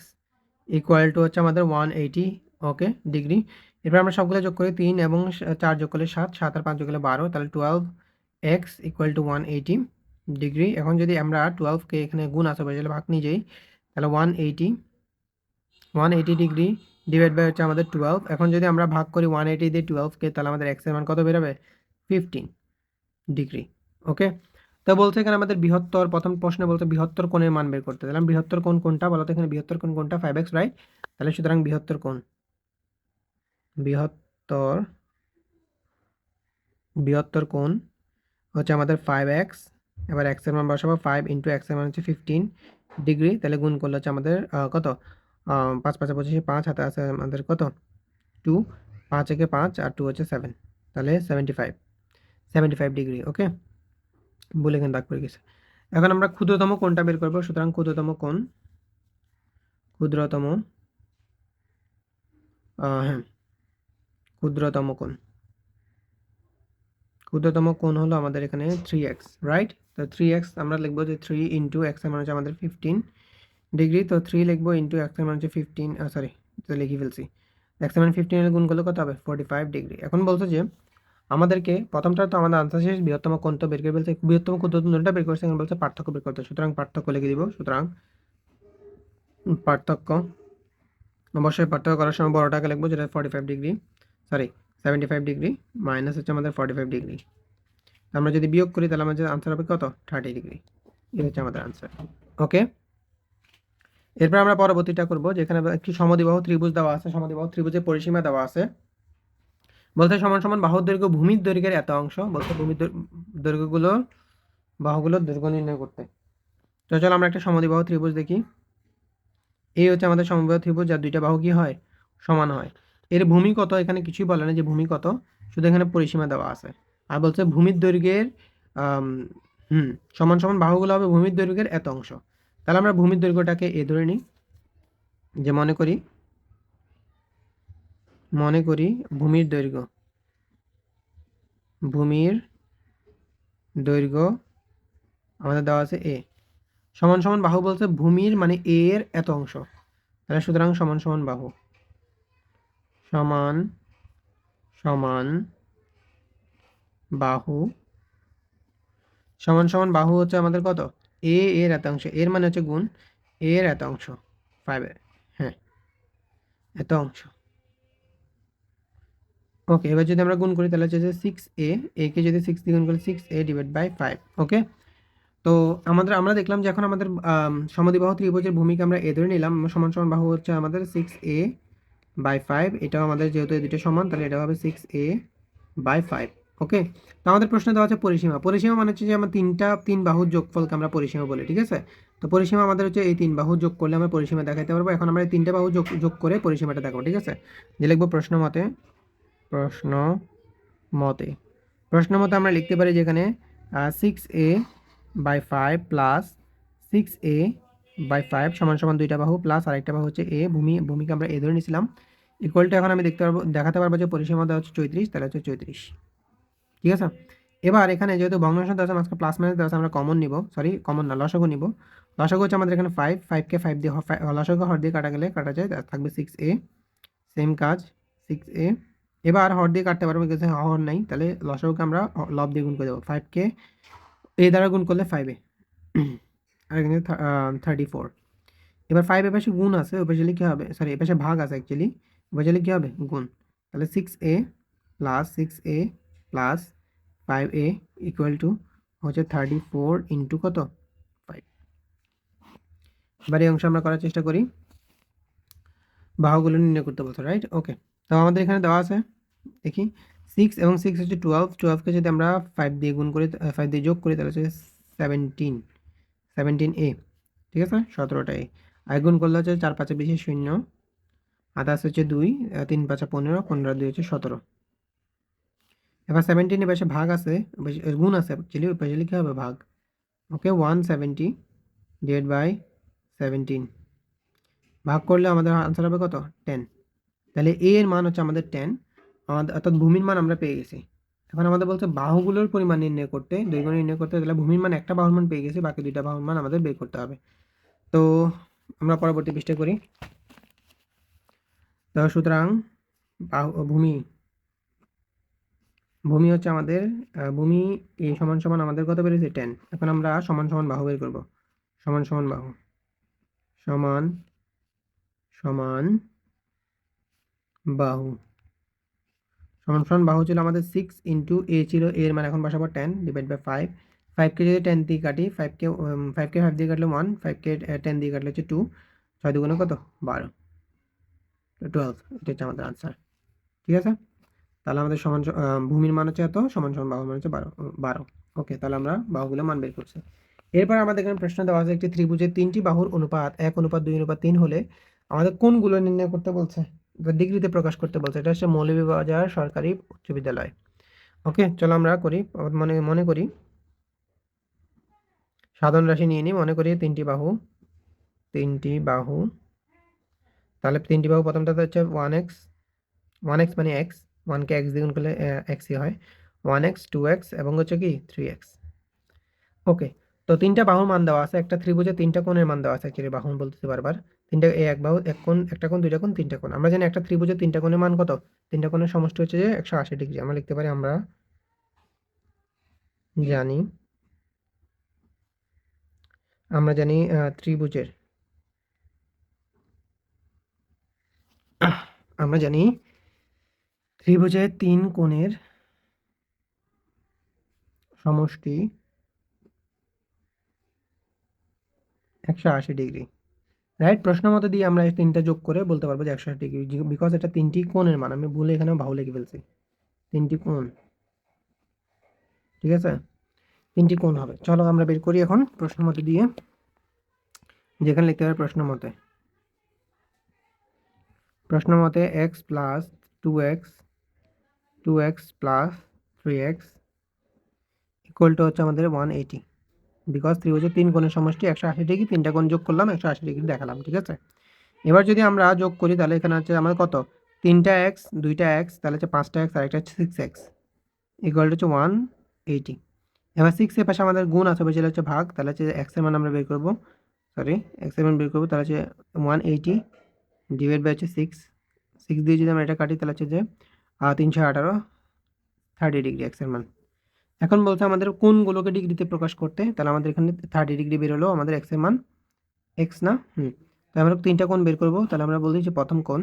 equal to হচ্ছে আমাদের 180 ওকে ডিগ্রি। এরপর আমরা সবগুলো যোগ করি, 3 এবং 4 যোগ করলে 7, 7 আর 5 যোগ করলে 12, তাহলে 12x ইকুয়াল টু 180 ডিগ্রি। এখন যদি আমরা 12কে এখানে গুণ আছে বলে ভাগ নিয়ে যাই, তাহলে 180 ডিগ্রি ডিভাইড বাই হচ্ছে আমাদের 12। এখন যদি আমরা ভাগ করি 180 দিয়ে 12কে, তাহলে আমাদের x এর মান কত বেরোবে? 15 ডিগ্রি, ওকে? তো বলছে এখানে আমাদের বৃহত্তর, প্রথম প্রশ্নে বলতে বৃহত্তর কোণের মান বের করতে। তাহলে বৃহত্তর কোণ কোনটা বলো তো? এখানে বৃহত্তর কোণ কোনটা? 5x, right? তাহলে সুতরাং বৃহত্তর কোণ হচ্ছে আমাদের 5x। এবার x এর মান বসাবো, 5 ইন্টু x এর মান হচ্ছে 15 ডিগ্রি। তাহলে গুণ করলে হচ্ছে আমাদের কত? 5 5 25, 5 হাতে আছে আমাদের কত? 2, 5 একে 5 আর 2 হচ্ছে 7, তাহলে 75 ডিগ্রি, ওকে? বলে এখানে দাগ পড়ে গেছে। এখন আমরা ক্ষুদ্রতম কোণটা বের করবো। সুতরাং ক্ষুদ্রতম কোণ ক্ষুদ্রতম কোণ হলো আমাদের এখানে 3x, রাইট? তো 3x আমরা লিখবো যে 3 ইন্টু এক্স এর মান হচ্ছে আমাদের 15 ডিগ্রি। তো 3 লিখবো ইন্টু এক্স এর মান হচ্ছে 15, সরি তো লিখে ফেলছি। এক্স এর মান 15 এর গুণ করলে কত হবে? 45 ডিগ্রি। এখন বলছে যে আমাদেরকে প্রথমটা তো আমাদের আনসার শেষ, বৃহত্তম কোণ তো বের করে ফেলছে, বৃহত্তম ক্ষুদ্রতম কোণটা বের করছে। এখন বলছে পার্থক্য বের করতে। সুতরাং পার্থক্য লিখে দিব। সুতরাং পার্থক্য, অবশ্যই পার্থক্য করার সময় বড়টাকে লিখবো, যেটা 45 ডিগ্রি, সরি 75 ডিগ্রি মাইনাস হচ্ছে আমাদের 45 ডিগ্রি। আমরা যদি বিয়োগ করি তাহলে আমাদের আনসার হবে কত? 30 ডিগ্রি। এই হচ্ছে আমাদের আনসার, ওকে? এরপর আমরা পরবর্তীটা করব, যেখানে একটি সমদ্বিবাহু ত্রিভুজ দেওয়া আছে। সমদ্বিবাহু ত্রিভুজের পরিসীমা দেওয়া আছে। বলতে সমান সমান বাহুর দৈর্ঘ্য ভূমির দৈর্ঘ্যের এত অংশ। বলতে ভূমির বাহুগুলোর দৈর্ঘ্য নির্ণয় করতে। তো চলো আমরা একটা সমদ্বিবাহু ত্রিভুজ দেখি। এই হচ্ছে আমাদের সমবাহু ত্রিভুজ, যার দুইটা বাহু কি হয়? সমান হয়। এর ভূমি কত? এখানে কিছুই বলে না যে ভূমি কত, শুধু এখানে পরিসীমা দেওয়া আছে। আর বলছে ভূমির দৈর্ঘ্যের সমান সমান বাহুগুলো হবে ভূমির দৈর্ঘ্যের এত অংশ। তাহলে আমরা ভূমির দৈর্ঘ্যটাকে এ ধরে নিই, যে মনে করি ভূমির দৈর্ঘ্য আমাদের দেওয়া আছে এ। সমান সমান বাহু বলতে ভূমির মানে এ এর এত অংশ। তাহলে সুতরাং সমান সমান বাহু হচ্ছে আমাদের কত? এ এর এত অংশ, এর মানে হচ্ছে গুণ এর এত অংশ, 5, হ্যাঁ এত অংশ, ওকে? এবার যদি আমরা গুণ করি তাহলে হচ্ছে যে 6a, কে যদি 6 দিয়ে গুণ করি 6a ডিভাইড বাই 5, ওকে? তো আমরা দেখলাম যে এখন আমাদের সমদ্বিবাহু ত্রিভুজের ভূমিকে আমরা এ ধরে নিলাম। সমান সমান বাহু হচ্ছে আমাদের 6a বাই 5। এটাও আমাদের যেহেতু এই দুটো সমান, তাহলে এটা হবে 6a বাই 5, ওকে? তো আমাদের প্রশ্নে দেওয়া আছে পরিসীমা। পরিসীমা মানে হচ্ছে যে আমরা তিন বাহুর যোগফলকে আমরা পরিসীমা বলি, ঠিক আছে? তো পরিসীমা আমাদের হচ্ছে এই 3 বাহু যোগ করলে আমরা পরিসীমা দেখাতে পারবো। এখন আমরা এই 3টে বাহু যোগ করে পরিসীমাটা দেখাবো, ঠিক আছে? যে লিখবো প্রশ্ন মতে আমরা লিখতে পারি যেখানে 6a by 5 plus 6a by 5 সমান সমান দুইটা বাহু প্লাস আরেকটা বাহু হচ্ছে এ। ভূমিকে আমরা এ ধরে নিয়েছিলাম। ইকুয়ালটা এখন আমি দেখাতে পারবো যে পরিসীমা দেওয়া হচ্ছে 34, তাহলে হচ্ছে 34, ঠিক আছে? এবার এখানে যেহেতু ভগ্নাংশ দেওয়া আছে, আজকে প্লাস মাইনাস দেওয়া আছে, আমরা কমন নিব, সরি কমন না, লসাগু নিব। লসাগু হচ্ছে আমাদের এখানে 5কে 5 দিয়ে লসাগু হর দিয়ে কাটা গেলে কাটা যায়, থাকবে 6a, সেম কাজ 6a। এবার হর দিয়ে কাটতে পারবো, কিন্তু হর নাই, তাহলে লসাগুকে আমরা লব দিয়ে গুণ করে দেবো। 5কে এ দ্বারা গুণ করলে 5a আর এখানে 34। এবার 5 এ পাশে গুণ আছে, ওই পাশে কী হবে? সরি, এ পাশে ভাগ আছে অ্যাকচুয়ালি, ওই পাশে কী হবে? গুণ। তাহলে 6a plus 5a equal to হচ্ছে 34 ইন্টু কত? 5। এবার এই অংশ আমরা করার চেষ্টা করি। বাহুগুলো নির্ণয় করতে বলছো, রাইট? ওকে, তো আমাদের এখানে দেওয়া আছে, দেখি 6 এবং 6 হচ্ছে 12কে যদি আমরা 5 দিয়ে গুণ করি, 5 দিয়ে যোগ করি, তাহলে হচ্ছে 17a, ঠিক আছে? 17টা a। গুণ করলে হচ্ছে 4 5 20 শূন্য, আদার্স হচ্ছে 2, 3 5 15, 15 2 হচ্ছে 17। এবার 17 এর পাশে ভাগ আছে, গুণ আছে অ্যাকচুয়ালি, ওই পাশে লিখে হবে ভাগ। ওকে, 170 ডিভাইড বাই 17 ভাগ করলে আমাদের আনসার হবে কত? 10। তাহলে এ এর মান হচ্ছে আমাদের 10, আমাদের অর্থাৎ ভূমির মান আমরা পেয়ে গেছি। এখন আমাদের বলছে বাহুগুলোর পরিমাণ নির্ণয় করতে, দৈর্ঘ্য নির্ণয় করতে। তাহলে ভূমির মান একটা বাহুর মান পেয়ে গেছি, বাকি দুইটা বাহুর মান আমাদের বের করতে হবে। তো আমরা পরবর্তী পৃষ্ঠা করি। তো সুতরাং ভূমি ভূমি হচ্ছে আমাদের ভূমি এ সমান সমান আমাদের কত বেরিয়েছে? 10। এখন আমরা সমান সমান বাহু বের করব। সমান সমান বাহু, সমান সমান বাহু, সমান সমান বাহু ছিল আমাদের 6 ইন্টু এ ছিল, এর মান এখন বসাবো 10 ডিভাইড বাই 5। 5কে যদি 10 দিয়ে কাটি, 5কে 5 দিয়ে কাটলে 1, 5কে 10 দিয়ে কাটলে হচ্ছে 2, 6 দুগুণে কত? 12, 12। এটা হচ্ছে আমাদের আনসার। ঠিক আছে, তাহলে আমাদের ভূমির মান হচ্ছে এত, সমান সমান বাহুর মান হচ্ছে 12। ওকে, তাহলে আমরা বাহুগুলো মান বের করছি। এরপর আমাদের এখানে প্রশ্ন দেওয়া আছে, একটি ত্রিভুজের 3টি বাহুর অনুপাত 1:2:3 হলে আমাদের কোনগুলো নির্ণয় করতে বলছে? ডিগ্রিতে প্রকাশ করতে বলছে। এটা হচ্ছে মৌলভীবাজার সরকারি উচ্চ বিদ্যালয়। ওকে, চলো আমরা করি। মনে করি সাধারণ রাশি নিয়ে নিই। মনে করি 3টি বাহু, তাহলে 3টি বাহু প্রথমটাতে হচ্ছে 1x, 1x মানে x, 1কে x দিয়ে গুণ করলে xই হয়, 1x 2x এবং হচ্ছে কি 3x। ওকে, তো 3টা বাহুর মান দেওয়া আছে, একটা ত্রিভুজে 3টা কোণের মান দেওয়া আছে। অ্যাকচুয়ালি বাহু বলতেছি বারবার। 3টা এক বাহু, এক কোণ, একটা কোণ, 2টা কোণ, 3টা কোণ। আমরা জানি একটা ত্রিভুজে 3টা কোণের মান কত? 3টা কোণের সমষ্টি হচ্ছে যে 180 ডিগ্রি। আমরা লিখতে পারি, আমরা জানি ত্রিভুজের, আমরা জানি ত্রিভুজের 3 কোণের সমষ্টি 180 ডিগ্রি। রাইট, প্রশ্ন মতো দিয়ে আমরা এই 3টা যোগ করে বলতে পারবো যে 180 ডিগ্রি, বিকজ এটা 3টি কোণের মান। আমি ভুলে এখানে বাহু লিখে ফেলছি। 3টি কোণ, ঠিক আছে, 3টি কোণ হবে। চলো আমরা বের করি এখন প্রশ্ন মতো দিয়ে, যেখানে লিখতে হবে প্রশ্ন মতে x plus 2x, 2x plus 3x equal to হচ্ছে আমাদের 180, বিকজ ত্রিভুজের 3 কোণের সমষ্টি 180 ডিগ্রি। 3টা কোণ যোগ করলাম, 180 ডিগ্রি দেখালাম। ঠিক আছে, এবার যদি আমরা যোগ করি তাহলে এখানে হচ্ছে আমাদের কত? 3টা x, 2টা x, তাহলে হচ্ছে 5টা x আর একটা হচ্ছে 6x ইকুয়াল টু হচ্ছে 180। এবার 6 এর পাশে আমাদের গুণ আছে, বেশি হচ্ছে ভাগ, তাহলে হচ্ছে x এর মান আমরা বের করবো, x এর মান বের করবো। তাহলে হচ্ছে 180 ডিভাইড বাই হচ্ছে 6 দিয়ে যদি আমরা এটা কাটি তাহলে হচ্ছে যে 318, 30 ডিগ্রি x এর মান। এখন বলছে আমাদের কোনগুলোকে ডিগ্রিতে প্রকাশ করতে, তাহলে আমাদের এখানে 30 ডিগ্রি বের হলো আমাদের x এর মান, x না, তাহলে আমরা 3টা কোণ বের করবো। তাহলে আমরা বলছি যে প্রথম কোণ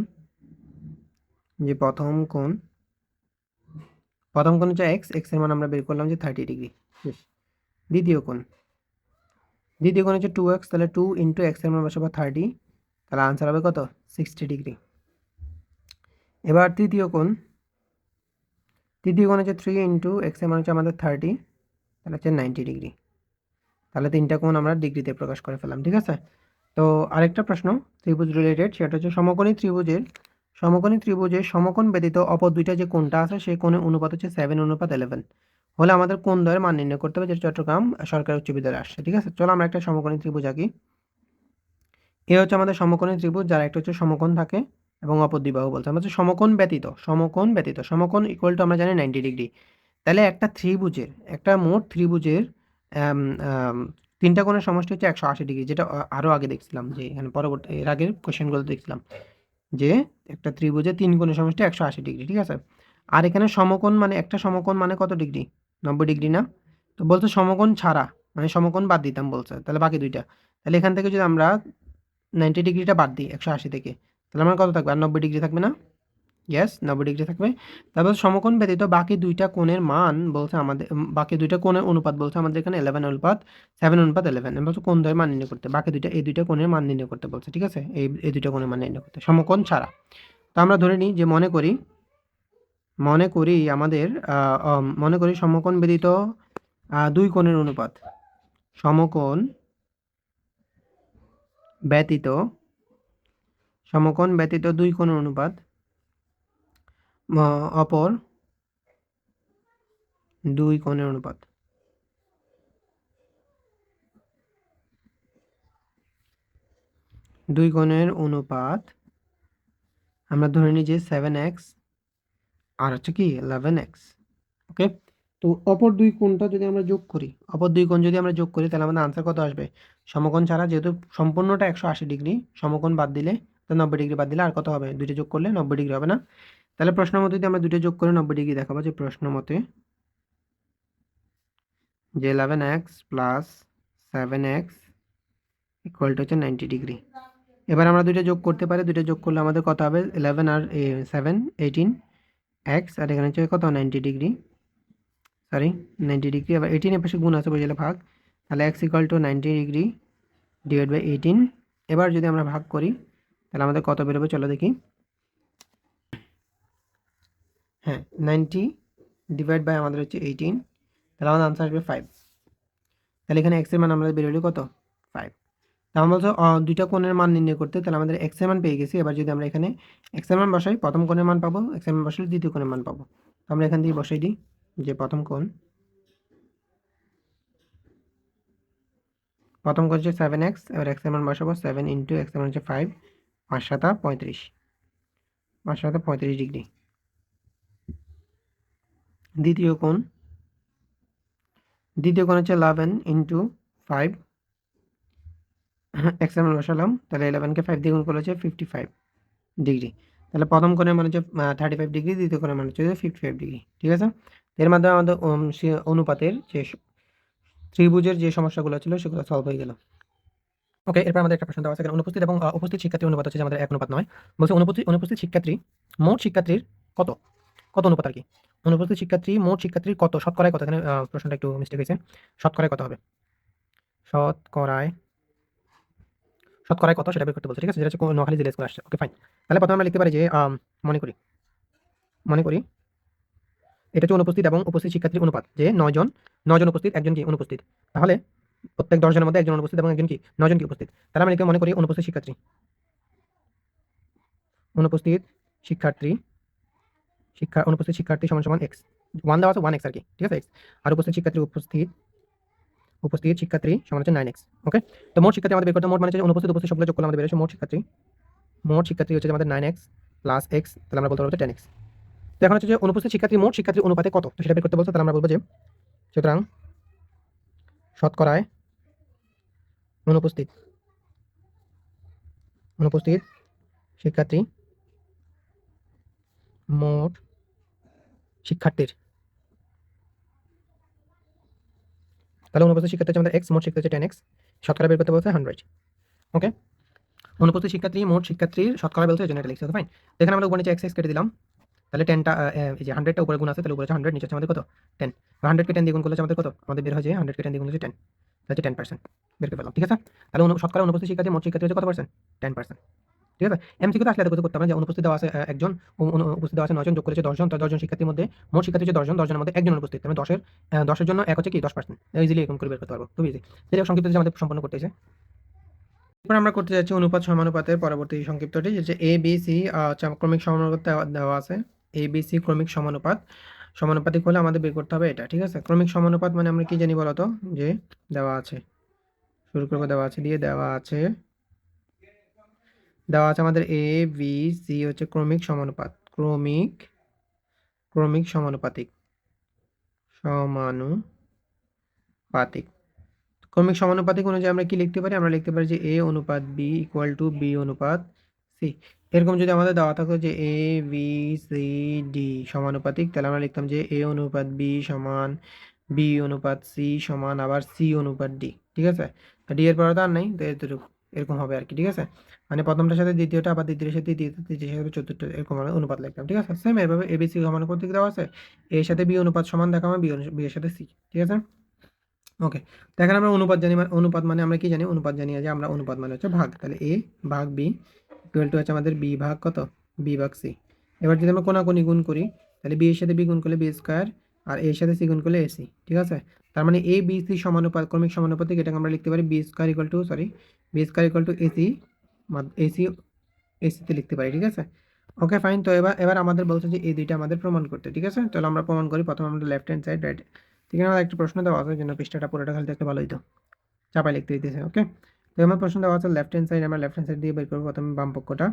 হচ্ছে x এর মান আমরা বের করলাম যে 30 ডিগ্রি। দ্বিতীয় কোণ হচ্ছে 2x, তাহলে 2 ইন্টু x এর মান বসাবো 30, তাহলে আনসার হবে কত? 60 ডিগ্রি। এবার তৃতীয় কোণ হচ্ছে 3 ইন্টু x এর মান হচ্ছে আমাদের 30, তাহলে হচ্ছে 90 ডিগ্রি। তাহলে 3টা কোণ আমরা ডিগ্রিতে প্রকাশ করে ফেলাম। ঠিক আছে, তো আরেকটা প্রশ্ন ত্রিভুজ রিলেটেড, সেটা হচ্ছে সমকোণী ত্রিভুজের সমকোণ ব্যতীত অপর দুইটা যে কোণটা আছে সেই কোণের অনুপাত হচ্ছে 7:11 হলে আমাদের কোণ দ্বয়ের মান নির্ণয় করতে হবে, যেটা চট্টগ্রাম সরকারি উচ্চ বিদ্যালয়ে আসছে। ঠিক আছে, চলো আমরা একটা সমকোণী ত্রিভুজ আঁকি। এ হচ্ছে আমাদের সমকোণী ত্রিভুজ, যার একটা হচ্ছে সমকোণ থাকে এবং অপর দুই বাহু বলছে। আমরা হচ্ছে সমকোণ ইকুয়াল টু আমরা জানি 90 ডিগ্রি। তাহলে একটা মোট ত্রিভুজের 3টা কোণের সমষ্টি হচ্ছে 180 ডিগ্রি, যেটা আরও আগে দেখছিলাম, যে এখানে পরবর্তী এর আগের কোশ্চেনগুলো দেখছিলাম যে একটা ত্রিভুজের 3 কোণের সমষ্টি 180 ডিগ্রি। ঠিক আছে, আর এখানে সমকোণ মানে একটা সমকোণ মানে কত ডিগ্রি? 90 ডিগ্রি না? তো বলছে সমকোণ ছাড়া, মানে সমকোণ বাদ দিতাম বলছে, তাহলে বাকি দুইটা। তাহলে এখান থেকে যদি আমরা 90 ডিগ্রিটা বাদ দিই 180 থেকে, তাহলে আমার কত থাকবে? আর 90 ডিগ্রি থাকবে না? ইয়েস, 90 ডিগ্রি থাকবে। তারপর সমকোণ ব্যতীত বাকি দুইটা কোণের মান বলছে আমাদের, বাকি দুইটা কোণের অনুপাত বলছে আমাদের এখানে 7:11। আমরা বলছে কোণ দ্বয়ের মান নির্ণয় করতে, বাকি দুইটা এই দুইটা কোণের মান নির্ণয় করতে বলছে। ঠিক আছে, এই দুইটা কোণের মান নির্ণয় করতে, সমকোণ ছাড়া। তো আমরা ধরে নিই যে মনে করি সমকোণ ব্যতীত দুই কোণের অনুপাত, সমকোণ ব্যতীত সমকোণ ব্যতীত দুই কোণের অনুপাত অপর দুই কোণের অনুপাত। দুই কোণের অনুপাত আমরা ধরে নিই যে 7x আর হচ্ছে কি 11x। ওকে, তো অপর দুই কোণটা যদি আমরা যোগ করি, অপর দুই কোণ যদি আমরা যোগ করি তাহলে আমাদের আনসার কত আসবে? সমকোণ ছাড়া যেহেতু সম্পূর্ণটা 180 ডিগ্রি, সমকোণ বাদ দিলে তো 90 ডিগ্রি বাদ দিলে আর কত হবে? দুইটা যোগ করলে 90 ডিগ্রি হবে না? তাহলে প্রশ্ন মতে যদি আমরা দুইটা যোগ করে 90 ডিগ্রি দেখাবো, যে প্রশ্ন মতে যে 11x plus 7x equal to হচ্ছে 90 ডিগ্রি। এবার আমরা দুইটা যোগ করতে পারি, দুইটা যোগ করলে আমাদের কত হবে? 11 আর 7 18 x, আর এখানে হচ্ছে কত? 90 ডিগ্রি, সরি 90 ডিগ্রি, আবার 18 এর পাশে গুণ আছে বুঝলে ভাগ, তাহলে x equal to 90 degree divide by 18। এবার যদি আমরা ভাগ করি তাহলে আমাদের কত বেরোবে চলো দেখি। হ্যাঁ, 90 ডিভাইড বাই আমাদের হচ্ছে 18, তাহলে আমাদের আনসার আসবে 5। তাহলে এখানে x এর মান আমাদের বেরোলে কত? 5। তা আমরা বলছো দুইটা কোণের মান নির্ণয় করতে, তাহলে আমাদের x এর মান পেয়ে গেছি। এবার যদি আমরা এখানে x এর মান বসাই, প্রথম কোণের মান পাবো, x এর মান বসালে দ্বিতীয় কোণের মান পাবো। তো আমরা এখান থেকে বসাই দিই যে প্রথম কোণ হচ্ছে 7x, এবার x এর মান বসাবো 7 ইন্টু x এর মান হচ্ছে 5, 5 সাতা 35, 5 সাতা 35 ডিগ্রি। দ্বিতীয় কোণ হচ্ছে 11 ইন্টু 5, x এর মান বসালাম, তাহলে 11কে 5 দিয়ে গুণ করলে হচ্ছে 55 ডিগ্রি। তাহলে প্রথম কোণের মান হচ্ছে 35 ডিগ্রি, দ্বিতীয় কোণের মান হচ্ছে 55 ডিগ্রি। ঠিক আছে, এর মাধ্যমে আমাদের অনুপাতের যে ত্রিভুজের যে সমস্যাগুলো ছিল সেগুলো সলভ হয়ে গেল। ওকে, এরপর আমাদের একটা প্রশ্ন দেওয়া আছে, অনুপস্থিত এবং উপস্থিত শিক্ষার্থীর অনুপাত হচ্ছে আমাদের 1:9। বলছে অনুপস্থিত শিক্ষার্থী মোট শিক্ষার্থীর কত কত অনুপাত আর কি, অনুপস্থিত শিক্ষার্থী মোট শিক্ষার্থীর কত শতকরায় কত, এখানে প্রশ্নটা একটু মিস্টেক হয়েছে, শতকরায় কত হবে? শতকরায় কত সেটা বের করতে বলছে। ঠিক আছে, যেটা হচ্ছে নোয়াখালী জেলা স্কুল আসছে। ওকে ফাইন, তাহলে প্রথমে আমরা লিখতে পারি যে মনে করি এটা হচ্ছে অনুপস্থিত এবং উপস্থিত শিক্ষার্থীর অনুপাত, যে 9 জন উপস্থিত, একজন কি অনুপস্থিত, তাহলে প্রত্যেক 10 জনের মধ্যে একজন অনুপস্থিত এবং একজন কি 9 জন কি উপস্থিত। তাহলে আমরা লিখে মনে করি অনুপস্থিত শিক্ষার্থী অনুপস্থিত শিক্ষার্থী সমান সমান x, 1 দেওয়া আছে 1x আর কি। ঠিক আছে, x, আর উপস্থিত শিক্ষার্থী শিক্ষার্থী সমান হচ্ছে 9x। ওকে, তো মোট শিক্ষার্থী আমাদের বের করতে, মোট মানে হচ্ছে অনুপস্থিত সবগুলো যোগ করলে আমাদের বের হচ্ছে মোট শিক্ষার্থী হচ্ছে আমাদের 9x প্লাস x, তাহলে আমরা বলতে পারবো 10x। তো এখন হচ্ছে যে অনুপস্থিত শিক্ষার্থী মোট শিক্ষার্থীর অনুপাতে কত, তো সেটা বের করতে বলছে। তাহলে আমরা বলবো যে সুতরাং শতকরায় অনুপস্থিত শিক্ষার্থী মোট শিক্ষার্থীর, তাহলে অনুপস্থিত শিক্ষার্থী হচ্ছে আমাদের x, মোট শিক্ষার্থী হচ্ছে 10x, শতকরা বের করতে বলছে 100। ওকে, অনুপস্থিত শিক্ষার্থী মোট শিক্ষার্থীর শতকরা বলতে এই জন্য এটা লিখছি। ফাইন, এখানে আমরা উপরে নিচে x কেটে দিলাম, তাহলে 10টা এই যে 100টা উপরে গুণ আছে, তাহলে উপরে আছে 100, নিচে আছে আমাদের কত 10, 100 কে 10 দিয়ে গুণ করলে আমাদের কত, আমাদের বের হয় যে 100 কে 10 দিয়ে গুণ করলে 10, তাহলে 10% বের করে ফেললাম। ঠিক আছে, তাহলে শতকরা অনুপস্থিত শিক্ষার্থী মোট শিক্ষার্থী হচ্ছে কত পার্সেন্ট? 10%। ঠিক আছে, এমসিকিউ তো আসলে এত কিছু করতে হবে না, যে অনুপস্থিত দেওয়া আছে একজন, উপস্থিত দেওয়া আছে 9 জন, যোগ করেছে 10 জন, তো 10 জন শিক্ষার্থীর মধ্যে মোট শিক্ষার্থী হচ্ছে 10 জন, 10 জনের মধ্যে একজন অনুপস্থিত, মানে 10 এর জন্য এক হচ্ছে কি 10%, ইজিলি এরকম করে বের করতে পারবো, খুব ইজি। যেটা সংক্ষিপ্ত যে আমাদের সম্পন্ন করতে হয়েছে। এরপর আমরা করতে যাচ্ছি অনুপাত সমানুপাতের পরবর্তী সংক্ষিপ্তটি, যে এ বি সি ক্রমিক সমানুপাত দেওয়া আছে। এ বি সি ক্রমিক সমানুপাতিক হলে আমাদের বের করতে হবে এটা। ঠিক আছে, ক্রমিক সমানুপাত মানে আমরা কি জানি বলতো, যে দেওয়া আছে, শুরু করবো দেওয়া আছে দিয়ে, দেওয়া আছে আমাদের এ বি সি হচ্ছে ক্রমিক সমানুপাতিক ক্রমিক সমানুপাতিক অনুযায়ী আমরা কি লিখতে পারি, আমরা লিখতে পারি যে a অনুপাত b ইকুয়াল টু b অনুপাত c। এরকম যদি আমাদের দেওয়া থাকতো যে a b c d সমানুপাতিক, তাহলে আমরা লিখতাম যে a অনুপাত b সমান b অনুপাত c সমান আবার c অনুপাত d। ঠিক আছে, d এর পরে তো আর নাই, তো এরকম হবে আর কি। ঠিক আছে, মানে প্রথমটার সাথে দ্বিতীয়টা, আবার দ্বিতীয়ের সাথে তৃতীয় সাথে চতুর্থ, এরকম আমরা অনুপাত লিখতাম। ঠিক আছে, সেম এভাবে a b c সমানুপাতিক দেওয়া আছে, a এর সাথে b অনুপাত সমান দেখাবো, b এর সাথে c। ঠিক আছে, ওকে, তো এখন আমরা অনুপাত জানি, অনুপাত মানে আমরা কি জানি, অনুপাত জানি যে আমরা অনুপাত মানে হচ্ছে ভাগ, তাহলে a ভাগ b ইকুয়াল টু হচ্ছে আমাদের b ভাগ কত, b ভাগ c। এবার যদি আমরা কোনাকুনি গুণ করি, তাহলে b এর সাথে b গুণ করলে b স্কয়ার, আর a এর সাথে c গুণ করলে ac। ঠিক আছে, তার মানে a b c সমানুপাত ক্রমিক সমানুপাতিক, এটাকে আমরা লিখতে পারি b square equal to B square equal to AC AC এসিতে লিখতে পারি, ঠিক আছে। Okay fine. তো এবার আমাদের বলছে যে এই দুইটা আমাদের প্রমাণ করতে, ঠিক আছে। তাহলে আমরা প্রমাণ করি। প্রথমে আমাদের লেফট হ্যান্ড সাইড রাইট, ঠিক আছে। আমাদের একটা প্রশ্ন দেওয়া আছে, জন্য পৃষ্ঠাটা পুরোটা খালি থাকলে ভালো হতো, চাপাই লিখতে দিতেছে। ওকে, তো আমার প্রশ্ন দেওয়া আছে লেফট হ্যান্ড সাইড, আমরা লেফট হ্যান্ড সাইড দিয়ে বের করবো প্রথমে বাম পক্ষটা।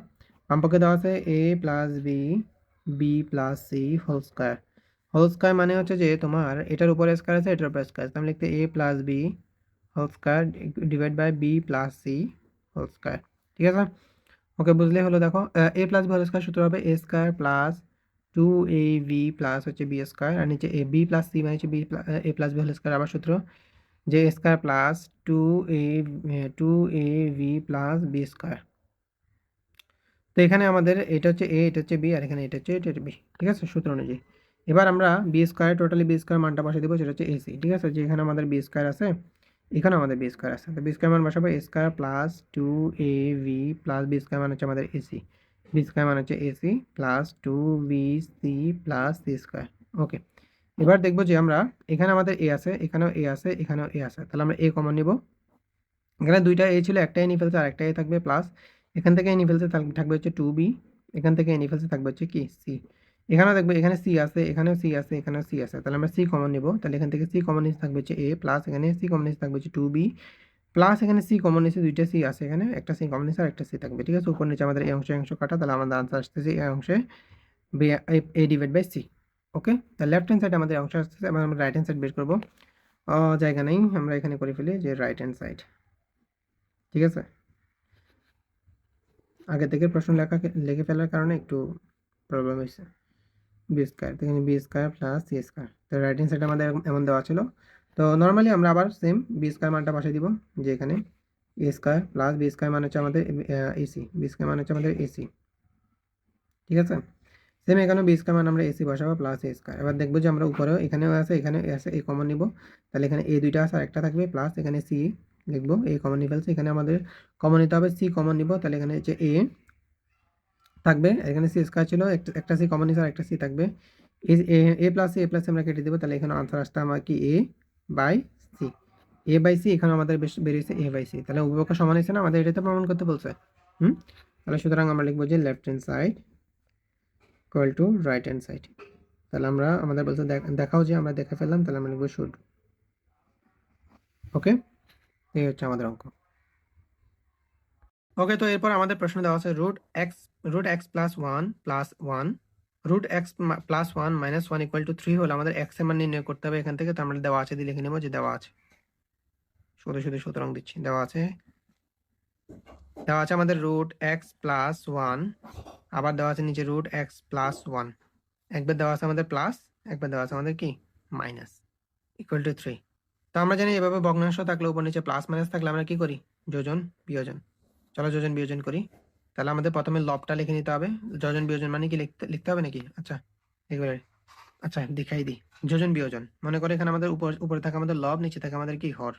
বাম পক্ষে দেওয়া আছে A plus B B plus C whole square. Whole square মানে হচ্ছে যে তোমার এটার উপরে স্কোয়ার আছে, এটার উপরে স্কোয়ার আছে, আমি লিখতে A plus B whole square divide by B plus C whole square, ঠিক আছে। ওকে, বুঝলে হলো। দেখো A plus B whole square সূত্র হবে A square plus 2ab plus হচ্ছে বি স্কোয়ার, আর নিচে এ বি প্লাস সি মানে হচ্ছে B A plus B whole square, আবার সূত্র যে square plus two A V plus B square. তো এখানে আমাদের এটা হচ্ছে এ, এটা হচ্ছে বি, আর এখানে এটা হচ্ছে বি, ঠিক আছে, সূত্র অনুযায়ী। এবার আমরা B square totally B square মানটা বসে দেবো, সেটা হচ্ছে এসি, ঠিক আছে। যে এখানে আমাদের বি স্কোয়ার আছে, এখানে আমাদের বি স্কোয়ার আছে, তো বি স্কোয়ার মান বসাবো A square plus 2ab plus B square মান হচ্ছে আমাদের এসি, বি স্কোয়ার মান হচ্ছে AC plus 2bc plus C square. Okay, এবার দেখবো যে আমরা এখানে আমাদের এ আছে, এখানেও এ আছে, এখানেও এ আছে, তাহলে আমরা এ কমন নিব। এখানে দুইটা এ ছিল, একটা এ নিয়ে ফেলছে আর একটা এ থাকবে প্লাস, এখান থেকে এ নিয়ে ফেলছে থাকবে হচ্ছে 2b, এখান থেকে এ নিয়ে ফেলছে থাকবে হচ্ছে কি সি। এখানেও দেখবে এখানে সি আছে, এখানেও সি আছে, এখানেও সি আছে, তাহলে আমরা সি কমন নিব। তাহলে এখান থেকে সি কমন নিচে থাকবে হচ্ছে এ প্লাস এখানে সি কমন নিচে থাকবে হচ্ছে 2b প্লাস এখানে সি কমন নিচে দুইটা সি আছে, এখানে একটা সি কমন নিচে আর একটা সি থাকবে, ঠিক আছে। উপর নিচে আমাদের এই অংশ অংশ কাটা, তাহলে আমাদের আনসার আসতেছে এই অংশে এ ডিভাইড বাই সি। ওকে, তাহলে লেফট হ্যান্ড সাইড আমাদের অংশ আসতেছে, এবার আমরা রাইট হ্যান্ড সাইড বের করবো। জায়গা নেই, আমরা এখানে করে ফেলি যে রাইট হ্যান্ড সাইড, ঠিক আছে। আগে থেকে প্রশ্ন লিখে ফেলার কারণে একটু প্রবলেম হয়েছে। বি স্কোয়ার, এখানে B square plus C square, তো রাইট হ্যান্ড সাইড আমাদের এমন দেওয়া ছিল। তো নর্মালি আমরা আবার সেম বি স্কোয়ার মানটা বসাই দিব, যে এখানে এ স্কোয়ার প্লাস বি স্কোয়ার মান হচ্ছে আমাদের এসি, বি স্কোয়ার মান হচ্ছে আমাদের এসি, ঠিক আছে। সেম এখানে বি স্কোয়ার মান আমরা এসি বসাবো প্লাস এ স্কোয়ার। এবার দেখবো যে আমরা উপরেও এখানেও আছে, এখানে আছে, এই কমন নিব, তাহলে এখানে এ দুইটা আছে আর একটা থাকবে প্লাস এখানে সি লিখবো, এই কমন নিয়ে ফেলছে, এখানে আমাদের কমন নিতে হবে সি কমন নিব, তাহলে এখানে হচ্ছে এ থাকবে, এখানে সি স্কোয়ার ছিল, একটা সি কমন নিচে আর একটা সি থাকবে, A plus C, A plus আমরা কেটে দেবো, তাহলে এখানে আনসার আসতে আমার কি A by C, A by C, এখানে আমাদের বেরিয়েছে এ বাই সি, তাহলে উভয়পক্ষ সমান হয়েছে না, আমাদের এটা তো প্রমাণ করতে বলছে। তাহলে সুতরাং আমরা লিখবো যে left hand side equal to right hand side. তাহলে আমরা আমাদের বলছে দেখাও, যে আমরা দেখে ফেললাম, তাহলে আমরা লিখবো শুড। ওকে, এই হচ্ছে আমাদের অঙ্ক। ওকে, তো এরপর আমাদের প্রশ্ন দেওয়া আছে root X plus one root X plus one minus one equal to 3 হলে আমাদের এক্স এর মান নির্ণয় করতে হবে এখান থেকে। তো আমরা দেওয়া আছে দিয়ে লিখে নেবো যে দেওয়া আছে, শুধু শুধু সুতরাং দিচ্ছি, দেওয়া আছে আমাদের রুট এক্স প্লাস ওয়ান, আবার দেওয়া আছে নিচে রুট এক্স প্লাস ওয়ান, একবার দেওয়া আছে আমাদের প্লাস, একবার দেওয়া আছে আমাদের কি মাইনাস, ইকুয়াল টু 3। তো আমরা জানি এভাবে ভগ্নাংশ থাকলে উপর নিচে প্লাস মাইনাস থাকলে আমরা কি করি, যোজন বিয়োজন। চলো যোজন বিয়োজন করি। তাহলে আমাদের প্রথমে লবটা লিখে নিতে হবে, যোজন বিয়োজন মানে কি লিখতে হবে নাকি? আচ্ছা এগুলো, আচ্ছা দেখাই দিই। যোজন বিয়োজন মনে করে এখানে আমাদের উপরে থাকে আমাদের লব, নিচে থাকে আমাদের কি হর,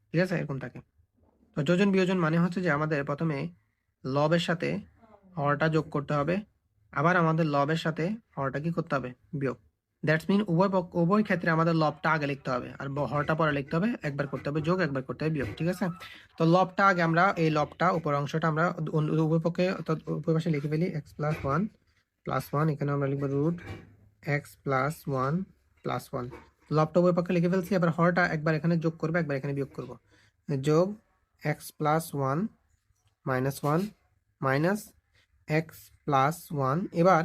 ঠিক আছে, এরকম থাকে। তো যোজন বিয়োজন মানে হচ্ছে যে আমাদের প্রথমে লবের সাথে হরটা যোগ করতে হবে, আবার আমাদের লবের সাথে হরটা কি করতে হবে, বিয়োগ। দ্যাটস মিন উভয় ক্ষেত্রে আমাদের লবটা আগে লিখতে হবে আর হরটা পরে লিখতে হবে, একবার করতে হবে যোগ, একবার করতে হবে বিয়োগ, ঠিক আছে। তো লবটা আগে আমরা এই লবটা উপর অংশটা আমরা উভয় পক্ষে অর্থাৎ উভয় পাশে লিখে ফেলি, এক্স প্লাস ওয়ান, এখানে আমরা লিখবো রুট এক্স প্লাস ওয়ান, লবটা উভয় পক্ষে লিখে ফেলছি। এবার হরটা একবার এখানে যোগ করবো, একবার এখানে বিয়োগ করবো, যোগ x plus one minus x plus one. এবার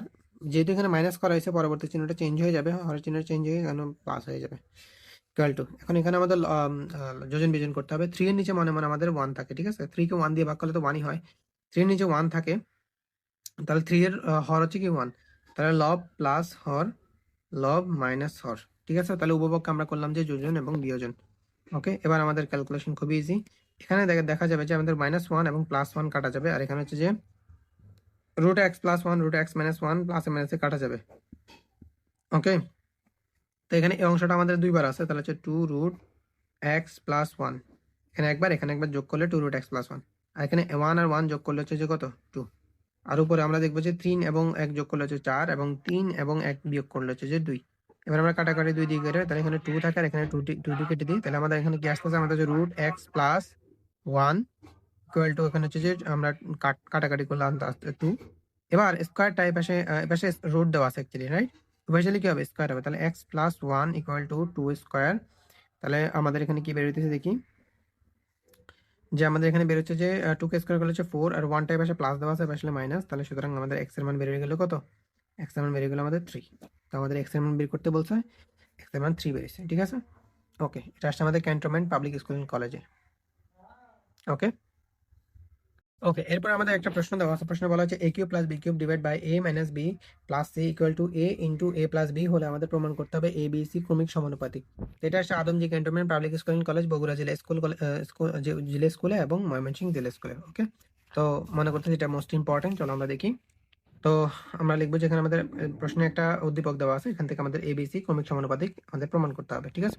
যেহেতু এখানে মাইনাস করা হয়েছে, পরবর্তী চিহ্নটা চেঞ্জ হয়ে যাবে, হরের চিহ্নটা চেঞ্জ হয়ে এখানে প্লাস হয়ে যাবে, ইকুয়াল টু। এখন এখানে আমাদের যোজন বিয়োজন করতে হবে। 3 এর নিচে মনে মনে আমাদের 1 থাকে, ঠিক আছে, 3 কে 1 দিয়ে ভাগ করলে তো 1ই হয়, 3 এর নিচে 1 থাকে, তাহলে 3 এর হর হচ্ছে কি 1, তাহলে লব প্লাস হর, লব মাইনাস হর, ঠিক আছে। তাহলে উপপক্ষে আমরা করলাম যে যোজন এবং বিয়োজন। ওকে, এবার আমাদের ক্যালকুলেশন খুবই ইজি। এখানে দেখা যাবে যে আমাদের -1 এবং +1 কাটা যাবে, আর এখানে হচ্ছে যে root X plus one root X minus one plus মাইনাসে কাটা যাবে। ওকে, তো এখানে এই অংশটা আমাদের দুইবার আছে, তাহলে হচ্ছে 2 রুট এক্স প্লাস ওয়ান, এখানে একবার যোগ করলে 2 রুট এক্স প্লাস ওয়ান, আর এখানে 1 আর 1 যোগ করলে হচ্ছে যে কত 2, আর উপরে আমরা দেখবো যে 3 এবং 1 যোগ করলে হচ্ছে 4, এবং 3 এবং 1 বিয়োগ করলে হচ্ছে যে 2। এবার আমরা কাটাকাটি 2 দিকে করে, তাহলে এখানে 2 থাকে আর এখানে 2 কেটে দিই, তাহলে আমাদের এখানে কি আসতেছে, আমাদের হচ্ছে root X plus one equal to এখানে হচ্ছে যে আমরা কাটাকাটি করলাম আস্তে 2। এবার স্কোয়ারটা এপাশে রুট দেওয়া আছে অ্যাকচুয়ালি, রাইট? এপাশে কি হবে? স্কোয়ার হবে। তাহলে x plus 1 equal to 2 square. তাহলে আমাদের এখানে কি বের হইতেছে দেখি, যে আমাদের এখানে বের হচ্ছে যে 2 কে স্কোয়ার করলে হচ্ছে 4 আর 1টা এপাশে প্লাস দেওয়া আছে, এপাশে মাইনাস। তাহলে সুতরাং আমাদের এক্স এর মান বের হয়ে গেল কত? এক্স এর মান বের হয়ে গেল আমাদের 3। তো আমাদের এক্স এর মান বের করতে বলছে, এক্স এর মান 3 বেরিয়েছে, ঠিক আছে? ওকে, এটা আসছে আমাদের ক্যান্টনমেন্ট পাবলিক স্কুল এন্ড কলেজে। ওকে ওকে, এরপর আমাদের একটা প্রশ্ন দেওয়া আছে। প্রশ্ন বলা হচ্ছে a cube plus b cube divide by a minus b plus c equal to a into a plus b হলে আমাদের প্রমাণ করতে হবে a b c ক্রমিক সমানুপাতিক। এটা হচ্ছে Adamjee cantonment public school and college, Bogura জেলা জিলা স্কুলে এবং ময়মনসিংহ জেলা স্কুলে। ওকে, তো মনে করতে এটা মোস্ট ইম্পর্টেন্ট। চলো আমরা দেখি। তো আমরা লিখবো যেখানে আমাদের প্রশ্নে একটা উদ্দীপক দেওয়া আছে, এখান থেকে আমাদের এবিসি ক্রমিক সমানুপাতিক আমাদের প্রমাণ করতে হবে, ঠিক আছে?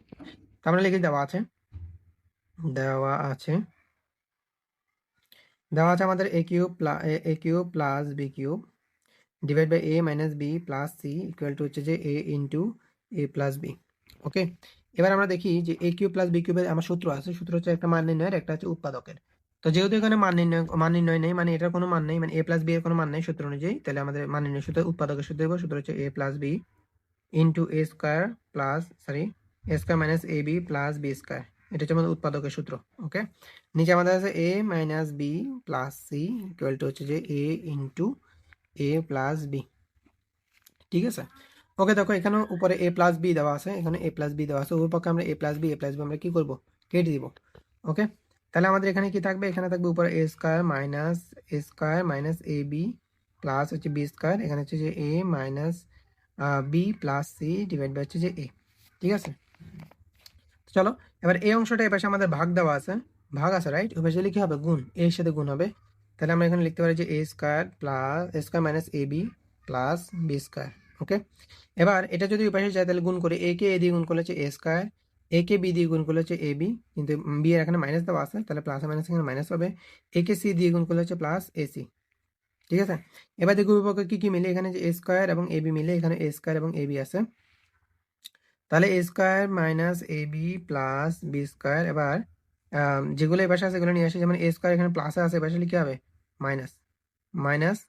তো আমরা লিখে দেওয়া আছে আমাদের a cube plus b cube divide by a minus b plus c equal to হচ্ছে যে a into a plus b। Okay, এবার আমরা দেখি যে a কিউব প্লাস b কিউবের আমার সূত্র আছে। সূত্র হচ্ছে একটা মান নির্ণয়ের, একটা হচ্ছে উৎপাদকের। তো যেহেতু এখানে মান নির্ণয় নেই, মানে এটার কোনো মান নেই, মানে a প্লাস b এর কোনো মান নেই সূত্র অনুযায়ী, তাহলে আমাদের মান নির্ণয় সূত্র উৎপাদকের সূত্র দেবো। সূত্র হচ্ছে a plus b into a square a square minus ab plus b square. এটা হচ্ছে আমাদের উৎপাদকের সূত্র। ওকে, নিচে আমাদের আছে a minus b plus c equal to হচ্ছে যে a into a plus b, ঠিক আছে? ওকে, দেখো এখানে উপরে a প্লাস b দেওয়া আছে, এখানে a প্লাস b দেওয়া আছে। ওর পক্ষে আমরা a প্লাস b আমরা কি করব? কেটে দিব। ওকে, তাহলে আমাদের এখানে কি থাকবে? এখানে থাকবে উপরে a square minus ab plus হচ্ছে b স্কোয়ার। এখানে হচ্ছে যে a minus b plus c divide by হচ্ছে যে a, ঠিক আছে? চলো এবার এই অংশটা এপাশে আমাদের ভাগ দেওয়া আছে, রাইট? ওই পাশে কি হবে? গুণ, এর সাথে গুণ হবে। তাহলে আমরা এখানে লিখতে পারি যে a square minus ab plus b square. Okay, এবার এটা যদি ওই পাশে যায় তাহলে গুণ করে a কে a দিয়ে গুণ করলে হচ্ছে a square, a K b দিয়ে গুণ করলে হচ্ছে ab, কিন্তু b এর এখানে মাইনাস দেওয়া আছে, তাহলে প্লাস মাইনাস এখানে মাইনাস হবে। a কে c দিয়ে গুণ করলে হচ্ছে প্লাস ac, ঠিক আছে? এবার দেখো বিপক্ষে কি কি মিলে, এখানে যে a স্কোয়ার এবং ab মিলে, এখানে a স্কোয়ার এবং ab আছে। তাহলে a square minus ab plus b square. এবার যেগুলো এই পাশে আছে সেগুলো নিয়ে আসি, যেমন a স্কোয়ার এখানে প্লাসে আছে, এপাশে কি হবে? মাইনাস,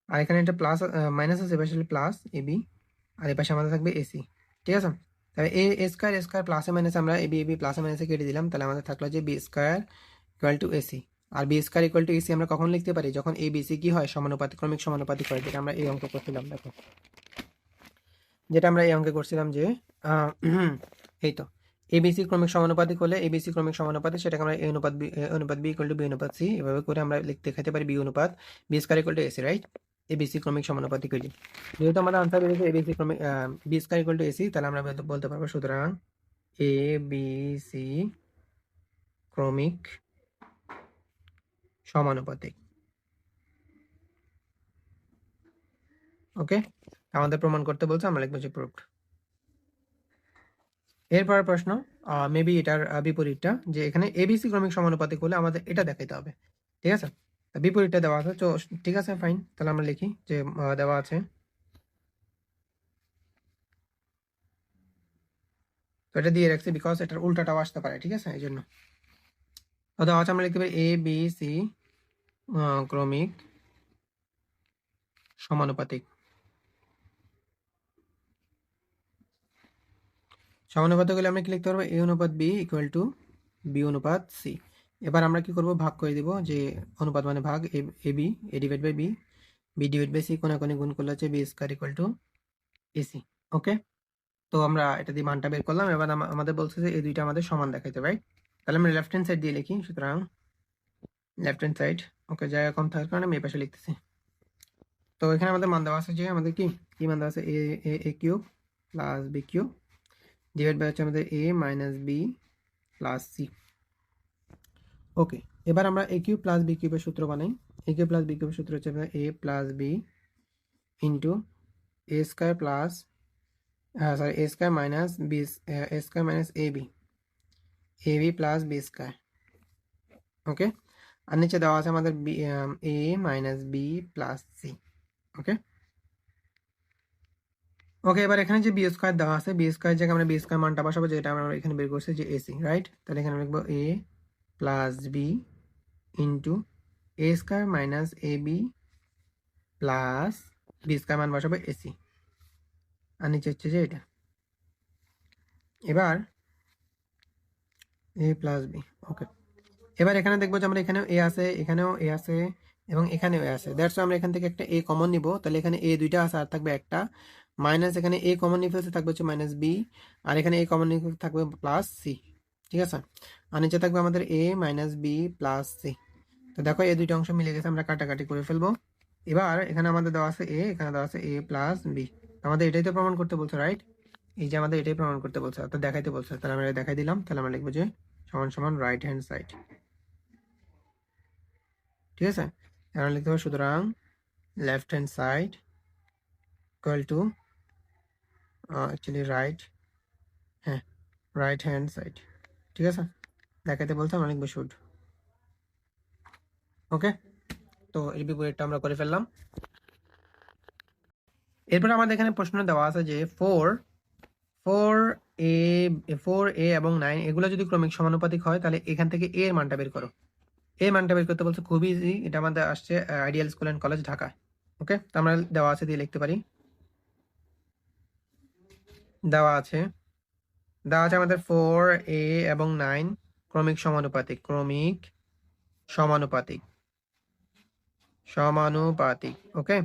আর এখানে একটা প্লাস মাইনাস আছে, এপাশে প্লাস ab, আর এপাশে আমাদের থাকবে এসি, ঠিক আছে? তাহলে এ স্কোয়ার প্লাসে মাইনাসে আমরা এবি প্লাসে মাইনাসে কেটে দিলাম। তাহলে আমাদের থাকলো যে B square equal to AC. আর B square equal to AC আমরা কখন লিখতে পারি? যখন এ বিসি কি হয়? সমানুপাতিক, ক্রমিক সমানুপাতিক হয়, যেটা আমরা এই অঙ্ক করছিলাম। দেখো যেটা আমরা এই অঙ্কে করছিলাম যে এই তো এবিসি ক্রমিক সমানুপাতিক হলে এবিসি ক্রমিক সমানুপাতিক, সেটাকে আমরা এ অনুপাত বি ইকুয়াল টু বি অনুপাত সি এভাবে করে আমরা দেখাতে পারি। বি অনুপাত B square equal to AC, right? ABC ক্রমিক সমানুপাতিক হইলে, যেহেতু আমাদের আনসার বেরিয়েছে এবিসি ক্রমিক B square equal to AC, তাহলে আমরা বলতে পারবো সুতরাং এ বি সি ক্রমিক সমানুপাতিক। ওকে, আমাদের প্রমাণ করতে বলছে, আমরা লিখবো যে প্রুফড। এরপর প্রশ্ন মেবি এটার বিপরীতটা, যে এখানে এবিসি ক্রমিক সমানুপাতিক হলে আমাদের এটা দেখাইতে হবে, ঠিক আছে? বিপরীতটা দেওয়া আছে, তো ঠিক আছে ফাইন। তাহলে আমরা লিখি যে দেওয়া আছে, তো এটা দিয়ে রাখছি বিকজ এটার উল্টাটাও আসতে পারে, ঠিক আছে? এই জন্য তো দেওয়া আছে, আমরা লিখতে পারি এ বি সি ক্রমিক সমানুপাতিক। সমানুপাতিক হলে আমরা কি লিখতে পারবো? এ অনুপাত বি ইকুয়াল টু বি অনুপাত সি। এবার আমরা কি করব? ভাগ করে দিব, যে অনুপাত মানে ভাগ, A B A divide by B, B divide by C, কোনাকুনি গুণ করলে হচ্ছে B square equal to AC. Okay, তো আমরা এটা দিয়ে মানটা বের করলাম। এবার আমাদের বলছে যে এই দুইটা আমাদের সমান দেখাইতে, রাইট? তাহলে আমরা লেফট হ্যান্ড সাইড দিয়ে লিখি, সুতরাং লেফট হ্যান্ড সাইড, ওকে, জায়গা কম থাকার কারণে আমি এই পাশে লিখতেছি। তো এখানে আমাদের মান দেওয়া আছে, যে আমাদের কি মান দেওয়া আছে? A cube plus B cube divide by হচ্ছে আমাদের A minus B plus C. Okay, এবার আমরা এ কিউব প্লাস বি কিউবের সূত্র বানাই। এ কিউব প্লাস বি কিউবের সূত্র হচ্ছে এ প্লাস বি ইন্টু এ স্কোয়ার প্লাস এ স্কোয়ার মাইনাস বি, এ স্কোয়ার মাইনাস এ বি প্লাস বি স্কোয়ার। ওকে, আর নিচে দেওয়া আছে আমাদের A minus B plus C. ওকে ওকে, এবার এখানে যে বি স্কোয়ার দেওয়া আছে, বি স্কোয়ার জায়গায় আমরা বি স্কোয়ার মানটা বসাবো, যেটা আমরা এখানে বের করছি যে এসি, রাইট? তাহলে এখানে লিখবো এ প্লাস বি ইন্টু এ স্কোয়ার মাইনাস এ বি প্লাস বি স্কোয়ার মান বসাবো এসি, আর নিচে হচ্ছে যে এটা। এবার এ প্লাস বি, ওকে। এবার এখানে দেখবো যে আমরা এখানেও এ আছে, এখানেও এ আছে এবং এখানেও এ আছে। দ্যাটস আমরা এখান থেকে একটা এ কমন নিব, তাহলে এখানে এ দুইটা আছে আর থাকবে একটা মাইনাস, এখানে এ কমন নিয়ে ফেলছে থাকবে হচ্ছে মাইনাস বি, আর এখানে এ কমন নিয়ে থাকবে প্লাস সি, ঠিক আছে। আর নিচে থাকবে আমাদের A minus B plus C. তো দেখো এই দুইটা অংশ মিলে গেছে, আমরা কাটাকাটি করে ফেলবো। এবার এখানে আমাদের দেওয়া আছে এ, এখানে দেওয়া আছে এ প্লাস বি, আমাদের এটাই তো প্রমাণ করতে বলছে, রাইট? এই যে আমাদের এটাই প্রমাণ করতে বলছে অর্থাৎ দেখাইতে বলছে, তাহলে আমরা এটা দেখাই দিলাম। তাহলে আমরা লিখবো যে সমান সমান রাইট হ্যান্ড সাইড, ঠিক আছে। এবার লিখতে হবে সুতরাং left hand side equal to actually right, হ্যাঁ রাইট হ্যান্ড সাইড, ঠিক আছে। দেখাইতে বলছে আমরা লিখবো শুড, ওকে। তো এই বিপরীতটা আমরা করে ফেললাম। এরপর আমাদের এখানে প্রশ্ন দেওয়া আছে যে ফোর এ এবং 9 এগুলো যদি ক্রমিক সমানুপাতিক হয় তাহলে এখান থেকে এ এর মানটা বের করো। এ মানটা বের করতে বলছে, খুবই ইজি। এটা আমাদের আসছে Ideal School and College Dhaka, okay. তো আমরা দেওয়া আছে দিয়ে লিখতে পারি, দেওয়া আছে আমাদের 4a এবং 9 ক্রমিক সমানুপাতিক, ওকে।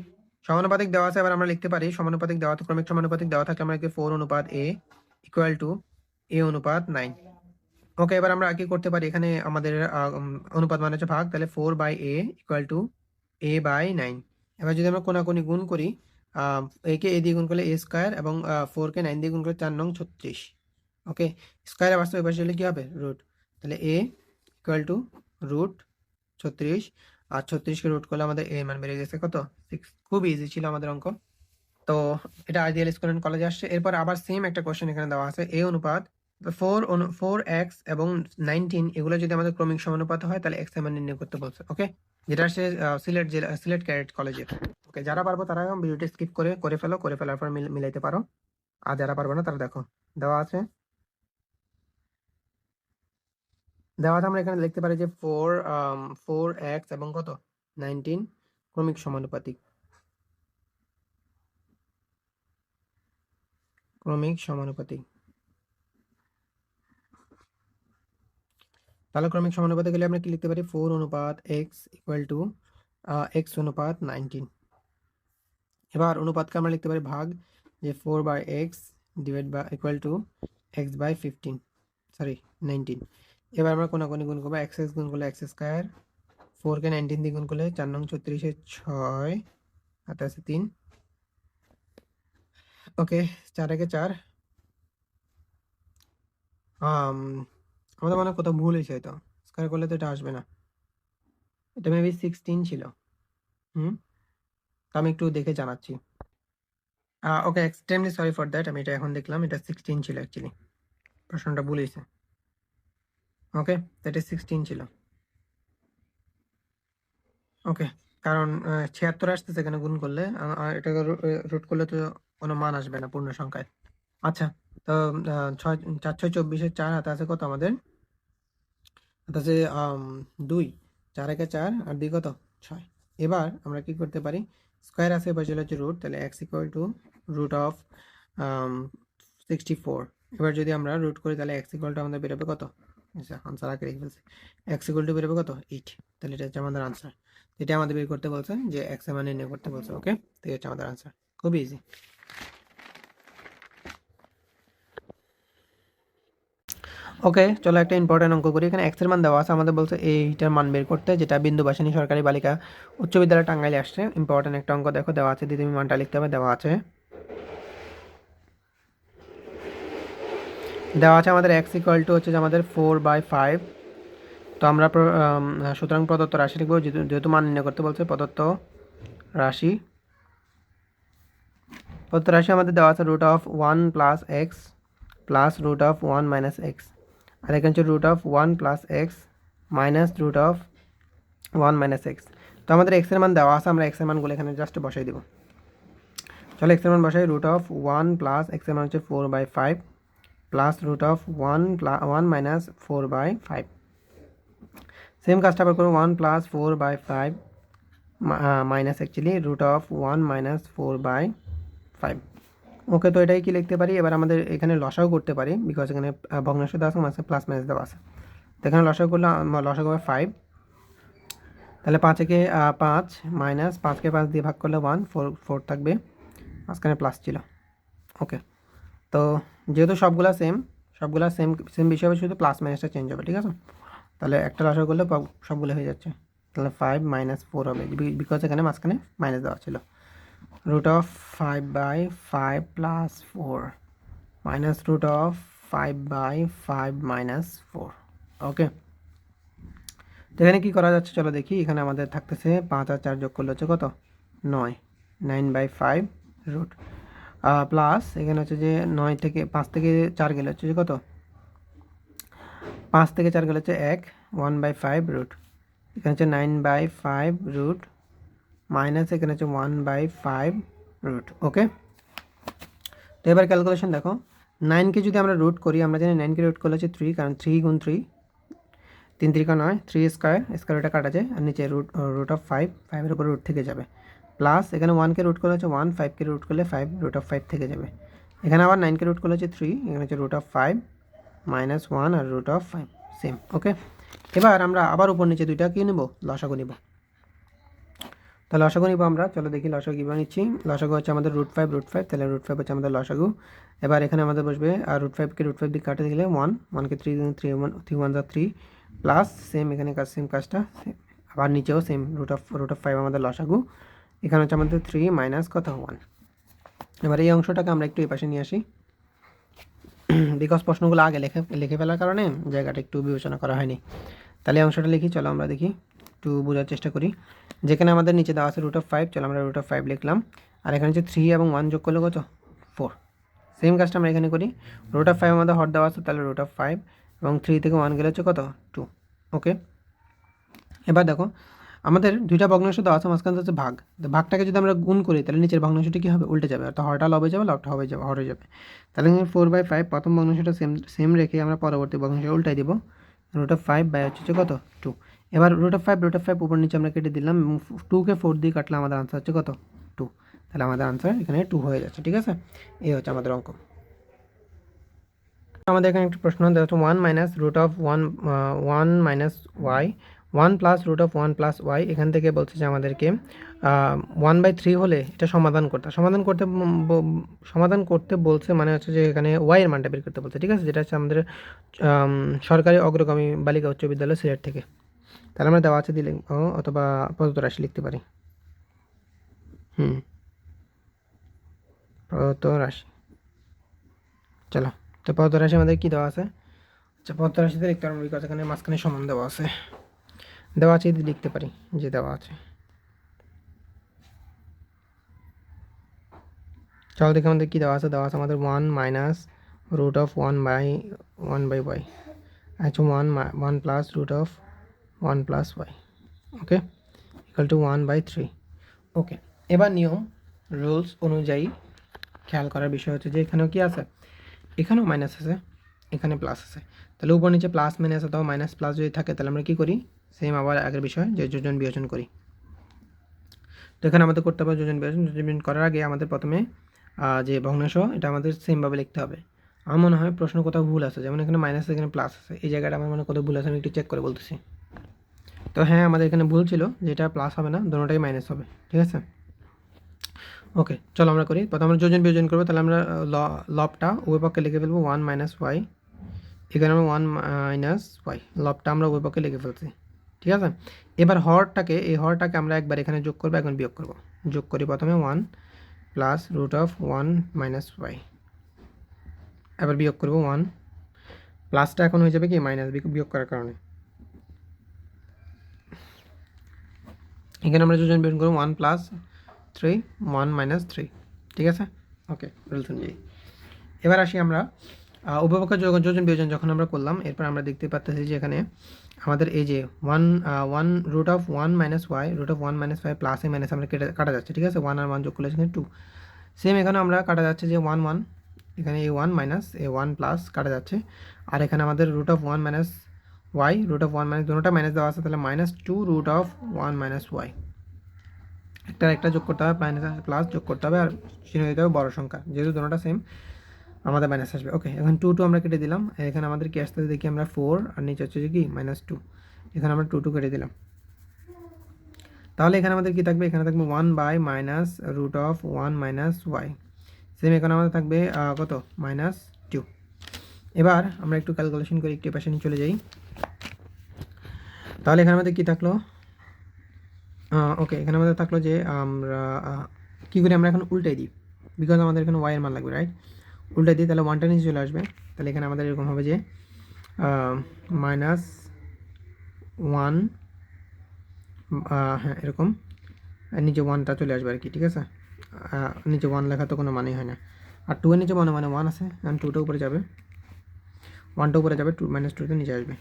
সমানুপাতিক দেওয়া আছে। এবার আমরা লিখতে পারি সমানুপাতিক দেওয়া, তো ক্রমিক সমানুপাতিক দেওয়া থাকলে আমরা লিখতে 4 অনুপাত a ইকুয়াল টু a অনুপাত 9, ওকে। এবার আমরা কি করতে পারি, এখানে আমাদের অনুপাত মানে হচ্ছে ভাগ, তাহলে 4/a ইকুয়াল টু a/9। এবার যদি আমরা কোনাকুনি গুণ করি, a কে a দিয়ে গুণ করলে a স্কোয়ার এবং 4 কে 9 দিয়ে গুণ করলে 4 নং 36, ওকে। স্কোয়ারের বাস্তব এবার হলে কি হবে, রুট, তাহলে a ইকুয়াল টু রুট 36, আর 36কে রুট করলে আমাদের a মান বেরিয়ে গেছে কত, 6। খুব ইজি ছিল আমাদের অঙ্ক। তো এটা আইডিয়াল স্কুল অ্যান্ড কলেজে আসছে। এরপর আবার সেম একটা কোশ্চেন এখানে দেওয়া আছে, a অনুপাত 4x এবং 19 এগুলো যদি আমাদের ক্রমিক সমানুপাত হয় তাহলে x এর মান নির্ণয় করতে বলছে, ওকে। যেটা আসছে সিলেট ক্যাডেট কলেজে, ওকে। যারা পারবো তারা ভিডিওটি স্কিপ করে ফেলার পর মিলাইতে পারো, আর যারা পারবো না তারা দেখো দেওয়া আছে আমরা এখানে লিখতে পারি যে 4x এবং কত 19 ক্রমিক সমানুপাতিক, তাহলে ক্রমিক সমানুপাতে গেলে আমরা কি লিখতে পারি, 4 অনুপাত x ইকুয়াল টু x অনুপাত 19। এবার অনুপাতকে আমরা লিখতে পারি ভাগ, যে 4/x divide by equal to x/15, sorry 19। এবার আমরা কোনাকুনি গুণ করবো, x গুণ করলে x স্কোয়ার, 4 কে 19 দিয়ে গুণ করলে 4 নং 36 6 হাতে আছে 3, ওকে। 4 একে 4, আমাদের মনে হয় কোথাও ভুল হয়েছে, হয়তো স্কোয়ার করলে তো এটা আসবে না, এটা মেবি 16 ছিল। তো আমি একটু দেখে জানাচ্ছি, ওকে। এক্সট্রিমলি সরি ফর দ্যাট, আমি এটা এখন দেখলাম, এটা 16 ছিল অ্যাকচুয়ালি, প্রশ্নটা ভুল হয়েছে, ওকে। দ্যাট ইজ 16 ছিল, ওকে। কারণ 76 আসতেছে এখানে গুণ করলে, আর এটা রুট করলে তো কোনো মান আসবে না পূর্ণ সংখ্যায়। আচ্ছা, তো 4 6 24 4 হাতে আছে কত আমাদের, হাতে আছে 2, 4 একে 4 আর 2 কত 6। এবার আমরা কি করতে পারি, স্কোয়ার আছে এবার চলে হচ্ছে রুট, তাহলে x equal to root of 64। এবার যদি আমরা রুট করি তাহলে x ইকুয়াল টু আমাদের বেরোবে কত, আচ্ছা আনসার আগে রেখে ফেলছে, x ইকুয়াল টু বেরোবে কত 8, তাহলে এটা হচ্ছে আমাদের আনসার। এটা আমাদের বের করতে বলছে, যে x এর মান নির্ণয় করতে বলছে, ওকে। তো এটা হচ্ছে আমাদের আনসার, খুবই ইজি। ওকে, চলো একটা ইম্পর্টেন্ট অঙ্ক করি। এখানে x এর মান দেওয়া আছে, আমাদের বলছে এইটার মান বের করতে, যেটা বিন্দুবাসিনী সরকারি বালিকা উচ্চ বিদ্যালয় টাঙ্গাইলে আসছে। ইম্পর্টেন্ট একটা অঙ্ক, দেখো দেওয়া আছে, দিয়ে তুমি মানটা লিখতে হবে। দেওয়া আছে আমাদের x ইকুয়াল টু হচ্ছে যে আমাদের 4/5। তো আমরা সুতরাং প্রদত্ত রাশি লিখবো, যেহেতু মান নির্ণয় করতে বলছে। প্রদত্ত রাশি আমাদের দেওয়া আছে root of 1 plus X plus root of 1 minus X, আর এখানে হচ্ছে root of 1 plus X minus root of 1 minus X. তো আমাদের এক্সের মান দেওয়া আছে, আমরা এক্সের মানগুলো এখানে জাস্ট বসাই দেবো। চলো এক্সের মান বসাই, রুট অফ 1 প্লাস এক্সের মান হচ্ছে 4/5 plus root of 1 minus 4/5 same কাজটা আবার করবো 1+4/5 মাইনাস অ্যাকচুয়ালি √1 - 4/5। ওকে, তো এটাই কি লিখতে পারি। এবার আমাদের এখানে লসাও করতে পারি, বিকজ এখানে ভগ্নাংশ দেওয়া আছে, মাঝে প্লাস মাইনাস দেওয়া আছে। তো এখানে লসাও করলে লসাগু হবে 5। তাহলে 5 5 মাইনাস 5কে 5 দিয়ে ভাগ করলে 1, 4 থাকবে, মাঝখানে প্লাস ছিল। ওকে, তো যেহেতু সবগুলা সেম সেম বিষয় হবে, শুধু প্লাস মাইনাসটা চেঞ্জ হবে, ঠিক আছে। তাহলে একটা লসাগু করলে সবগুলো হয়ে যাচ্ছে। তাহলে 5 - 4 হবে, বিকজ এখানে মাঝখানে মাইনাস দেওয়া ছিল। √5/5 + 4 মাইনাস √5/5 - 4। ওকে, তো এখানে কী করা যাচ্ছে চলো দেখি। এখানে আমাদের থাকতেছে 5 আর 4 যোগ করলে হচ্ছে কত, 9, 9/5 রুট প্লাস এখানে হচ্ছে যে 9 থেকে 5 থেকে 4 গেলে হচ্ছে যে কত, 5 থেকে 4 গেলে হচ্ছে 1/5 রুট। এখানে হচ্ছে 9/5 রুট মাইনাস এখানে হচ্ছে 1/5 রুট। ওকে, তো এবার ক্যালকুলেশন দেখো, 9কে যদি আমরা রুট করি, আমরা জানি 9কে রুট করলে হচ্ছে 3, কারণ 3 × 3 3 3 9, 3 স্কোয়ার ওটা কাটা যায়, আর নিচে √5, 5-এর উপর রুট থেকে যাবে, প্লাস এখানে 1কে রুট করলে হচ্ছে 1, 5কে রুট করলে 5, √5 থেকে যাবে। এখানে আবার 9কে রুট করলে হচ্ছে 3, এখানে হচ্ছে √5 - 1 আর √5 সেম। ওকে, এবার আমরা আবার উপর নিচে দুইটা কি নেব, লসাগু নিব। তো লসাগু নিব আমরা, চলো দেখি লসাগু কীভাবে নিচ্ছি। লসাগু হচ্ছে আমাদের √5, তাহলে √5 হচ্ছে আমাদের লসাগু। এবার এখানে আমাদের বসবে আর √5কে √5 দিয়ে কাটে দিলে 1, 1কে 3 3 1 যা 3, প্লাস সেম এখানে সেম কাজটা, আবার নিচেও সেম √5 আমাদের লসাগু। এখানে হচ্ছে আমাদের 3 মাইনাস কত, 1। এবার এই অংশটাকে আমরা একটু এই পাশে নিয়ে আসি, বিকজ প্রশ্নগুলো আগে লিখে ফেলার কারণে জায়গাটা একটু বিবেচনা করা হয়নি। তাহলে এই অংশটা লিখি, চলো আমরা দেখি, একটু বোঝার চেষ্টা করি। যেখানে আমাদের নিচে দেওয়া আছে √5, চলো আমরা √5 লিখলাম, আর এখানে হচ্ছে 3 এবং 1 যোগ করলে কত, 4। সেম কাজটা আমরা এখানে করি, √5 আমাদের হর দেওয়া আছে, তাহলে √5 এবং 3 থেকে 1 গেলে হচ্ছে কত, 2। ওকে, এবার দেখো আমাদের দুইটা ভগ্নাংশ দেওয়া আছে, মাঝখানে হচ্ছে ভাগ। তো ভাগটাকে যদি আমরা গুণ করি, তাহলে নিচের ভগ্নাংশটি কী হবে, উল্টে যাবে, অর্থাৎ হরটা লবে যাবে, লবটা হবে যাবে, হর হয়ে যাবে। তাহলে 4/5 প্রথম ভগ্নাংশটা সেম রেখে আমরা পরবর্তী ভগ্নাংশ উল্টাই দিব, √5 বাই হচ্ছে কত, 2। এবার √5 উপর নিচে আমরা কেটে দিলাম, 2কে 4 দিয়ে কাটলে আমাদের আনসার হচ্ছে কত, 2। তাহলে আমাদের আনসার এখানে 2 হয়ে যাচ্ছে, ঠিক আছে। এই হচ্ছে আমাদের অঙ্ক। আমাদের এখানে একটা প্রশ্ন দেওয়া হচ্ছে 1 - y 1 + √1 + y। এখান থেকে বলছে যে আমাদেরকে 1/3 হলে এটা সমাধান করতে বলছে, মানে হচ্ছে যে এখানে y এর মানটা বের করতে বলছে, ঠিক আছে, যেটা হচ্ছে আমাদের সরকারি অগ্রগামী বালিকা উচ্চ বিদ্যালয় সিলেট থেকে। তাহলে আমরা দেওয়া আছে দিলে অথবা প্রদত্ত রাশি লিখতে পারি। প্রদত্ত রাশি, চলো। তো প্রদত্ত রাশি আমাদের কী দেওয়া আছে, আচ্ছা প্রদত্ত রাশিতে লিখতে পারবো, বিকজ এখানে মাঝখানে সমান দেওয়া আছে যদি লিখতে পারি যে দেওয়া আছে। চলো দেখি আমাদের কী দেওয়া আছে আমাদের 1 - √1/y, আচ্ছা 1 + √1 + y, ওকে, ইকুয়াল টু 1/3। ওকে, এবার নিয়ম রুলস অনুযায়ী খেয়াল করার বিষয় হচ্ছে যে এখানেও কি আছে, এখানেও মাইনাস আছে, এখানে প্লাস আছে। তাহলে উপর নিচে প্লাস মাইনাস অথবা মাইনাস প্লাস যদি থাকে, তাহলে আমরা কী করি, সেম আবার আগের বিষয় যে যোজন বিয়োজন করি। তো এখানে আমাদের করতে হবে যোজন বিয়োজন করার আগে আমাদের প্রথমে যে ভগ্নাংশ, এটা আমাদের সেমভাবে লিখতে হবে। আমার মনে হয় প্রশ্ন কোথাও ভুল আছে, যেমন এখানে মাইনাস, এখানে প্লাস আছে, এই জায়গাটা আমার মনে হয় কোথাও ভুল আছে, আমি একটু চেক করে বলতেছি। তো হ্যাঁ, আমাদের এখানে ভুল ছিল যে এটা প্লাস হবে না, দুটোটাই মাইনাস হবে, ঠিক আছে। ওকে, চলো আমরা করি। প্রথমে আমরা যোজন বিয়োজন করবো, তাহলে আমরা লবটা উভয় পক্ষে লিখে ফেলবো 1 - y, এখানে আমরা 1 - y, লবটা আমরা উভয় পক্ষে লিখে ফেলছি, ঠিক আছে। এবার এই হরটাকে আমরা একবার এখানে যোগ করবো, এখন বিয়োগ করবো। যোগ করি প্রথমে 1 + √1 - y, এবার বিয়োগ করবো 1, প্লাসটা এখন হয়ে যাবে কি মাইনাস, বিয়োগ করার কারণে। এখানে আমরা যোজন বিয়োজন করবো 1 + 3 1 - 3, ঠিক আছে। ওকে, রুলস অনুযায়ী এবার আসি আমরা উভয়পক্ষের যোজন বিয়োজন যখন আমরা করলাম, এরপর আমরা দেখতে পাচ্ছি যে এখানে আমাদের এই যে 1 √1 - y, √1 - y প্লাস মাইনাস আমরা কাটা যাচ্ছে, ঠিক আছে। 1 আর 1 যোগ করলে এখানে 2, সেম এখানে আমরা কাটা যাচ্ছে যে 1 1, এখানে এই 1 মাইনাস এই 1 প্লাস কাটা যাচ্ছে, আর এখানে আমাদের √1 - Y root of one minus, দুটোটা মাইনাস দেওয়া আছে, তাহলে minus two root of one minus Y. একটা যোগ করতে হবে, মাইনাস প্লাস যোগ করতে হবে, আর চিহ্ন দিতে হবে বড় সংখ্যা, যেহেতু দুটোটা সেম আমাদের মাইনাস আসবে। ওকে, এখন টু আমরা কেটে দিলাম, এখানে আমাদের কি আসতে দেখি আমরা 4, আর নিচে হচ্ছে যে কি -2, এখানে আমরা 2 কেটে দিলাম। তাহলে এখানে আমাদের কি থাকবে, এখানে থাকবে 1 by minus root of 1 minus Y. Same এখানে আমাদের থাকবে কত, -2। এবার আমরা একটু ক্যালকুলেশন করি, একটু পাশে নিয়ে চলে যাই। তাহলে এখানে আমাদের কি থাকলো, ওকে, এখানে আমাদের থাকলো যে আমরা কী করি, আমরা এখন উল্টাই দিই, বিকজ আমাদের এখানে ওয়াই এর মান লাগবে, রাইট? উল্টাই দিই, তাহলে ওয়ানটা নিচে চলে আসবে। তাহলে এখানে আমাদের এরকম হবে যে -1, হ্যাঁ এরকম, নিচে ওয়ানটা চলে আসবে আর কি, ঠিক আছে? নিচে ওয়ান লেখা তো কোনো মানেই হয় না, আর টু এর নিচে মানে ওয়ান আছে, কারণ টুটা উপরে যাবে, ওয়ানটা উপরে যাবে, -2তে নিচে আসবে।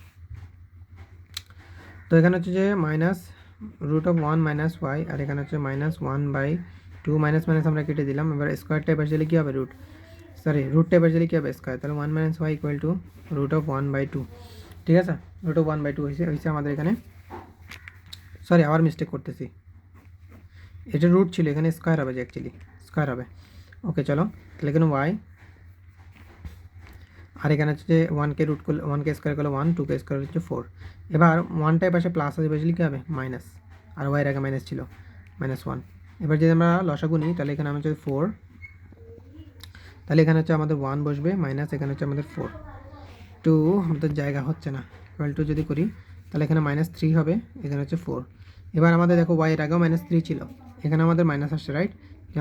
তো এখানে হচ্ছে যে minus root of 1 minus Y, আর এখানে হচ্ছে -1/2, মাইনাস মাইনাস আমরা কেটে দিলাম। এবার স্কোয়ার টাইপ আসলে কী হবে, রুট টাইপ আসলে কী হবে, স্কোয়ার। তাহলে 1 minus Y equal to root of 1/2, ঠিক আছে? রুট অফ 1/2 হয়েছে আমাদের এখানে, সরি আবার মিস্টেক করতেছি, এটা রুট ছিল, এখানে স্কোয়ার হবে, যে অ্যাকচুয়ালি স্কোয়ার হবে। ওকে চলো, তাহলে এখানে ওয়াই, আর এখানে হচ্ছে যে 1কে রুট করলে, 1কে স্কোয়ার করলে 1, 2কে স্কোয়ার হচ্ছে 4। এবার 1টাই পাশে প্লাস আসবে, আসলে কী হবে, মাইনাস, আর ওয়াইয়ের আগে মাইনাস ছিল, -1। এবার যদি আমরা লসাগু নিই, তাহলে এখানে আমাদের 4, তাহলে এখানে হচ্ছে আমাদের 1 বসবে, মাইনাস এখানে হচ্ছে আমাদের 4, 2 আমাদের জায়গা হচ্ছে না, ইকুয়াল টু যদি করি, তাহলে এখানে -3 হবে, এখানে হচ্ছে 4। এবার আমাদের দেখো ওয়াইয়ের আগেও -3 ছিল, এখানে আমাদের মাইনাস আসছে, রাইট?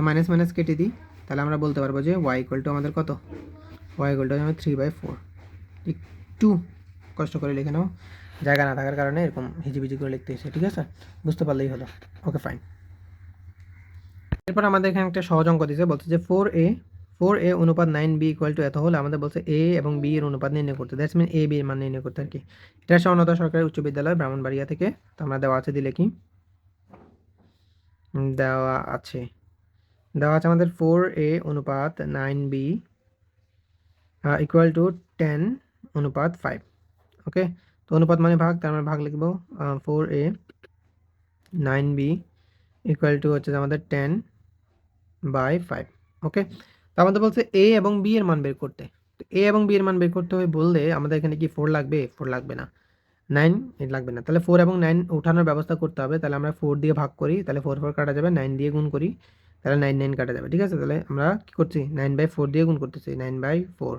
মাইনাস মাইনাস কেটে দিই, তাহলে আমরা বলতে পারবো যে ওয়াই ইকুয়াল টু আমাদের কত, ওয়াই ইকুয়াল টু আমাদের 3/4। একটু কষ্ট করে লিখে নাও, জায়গা না থাকার কারণে এরকম হিজিবিজি করে লিখতে এসে, ঠিক আছে? বুঝতে পারলেই হলো। Okay fine. এরপর আমাদের এখানে একটা সহজ অঙ্ক দিয়েছে, বলছে যে 4a অনুপাত 9b ইকুয়াল টু এত হলে আমাদের বলছে a এবং b এর অনুপাত নির্ণয় করতে, দ্যাটস মিন a b এর মান নির্ণয় করতে আর কি। এটা হচ্ছে অন্যতম সরকারি উচ্চ বিদ্যালয় ব্রাহ্মণবাড়িয়া থেকে। তো আমরা দেওয়া আছে, দিলে কি দেওয়া আছে, আমাদের 4a অনুপাত 9b ইকুয়াল টু 10 অনুপাত 5। ওকে, তো অনুপাত মানে ভাগ, তার মানে ভাগ লিখবো 4a 9b ইকুয়াল টু হচ্ছে আমাদের 10/5। ওকে, তো আমাদের বলছে এ এবং বি এর মান বের করতে। তো এ এবং বি এর মান বের করতে হবে বললে আমাদের এখানে কি 4 লাগবে? 4 লাগবে না, 9 লাগবে না। তাহলে 4 এবং 9 উঠানোর ব্যবস্থা করতে হবে। তাহলে আমরা 4 দিয়ে ভাগ করি, তাহলে 4 কাটা যাবে, 9 দিয়ে গুণ করি, তাহলে 9 কাটা যাবে, ঠিক আছে? তাহলে আমরা কি করছি, 9/4 দিয়ে গুণ করতেছি, 9/4।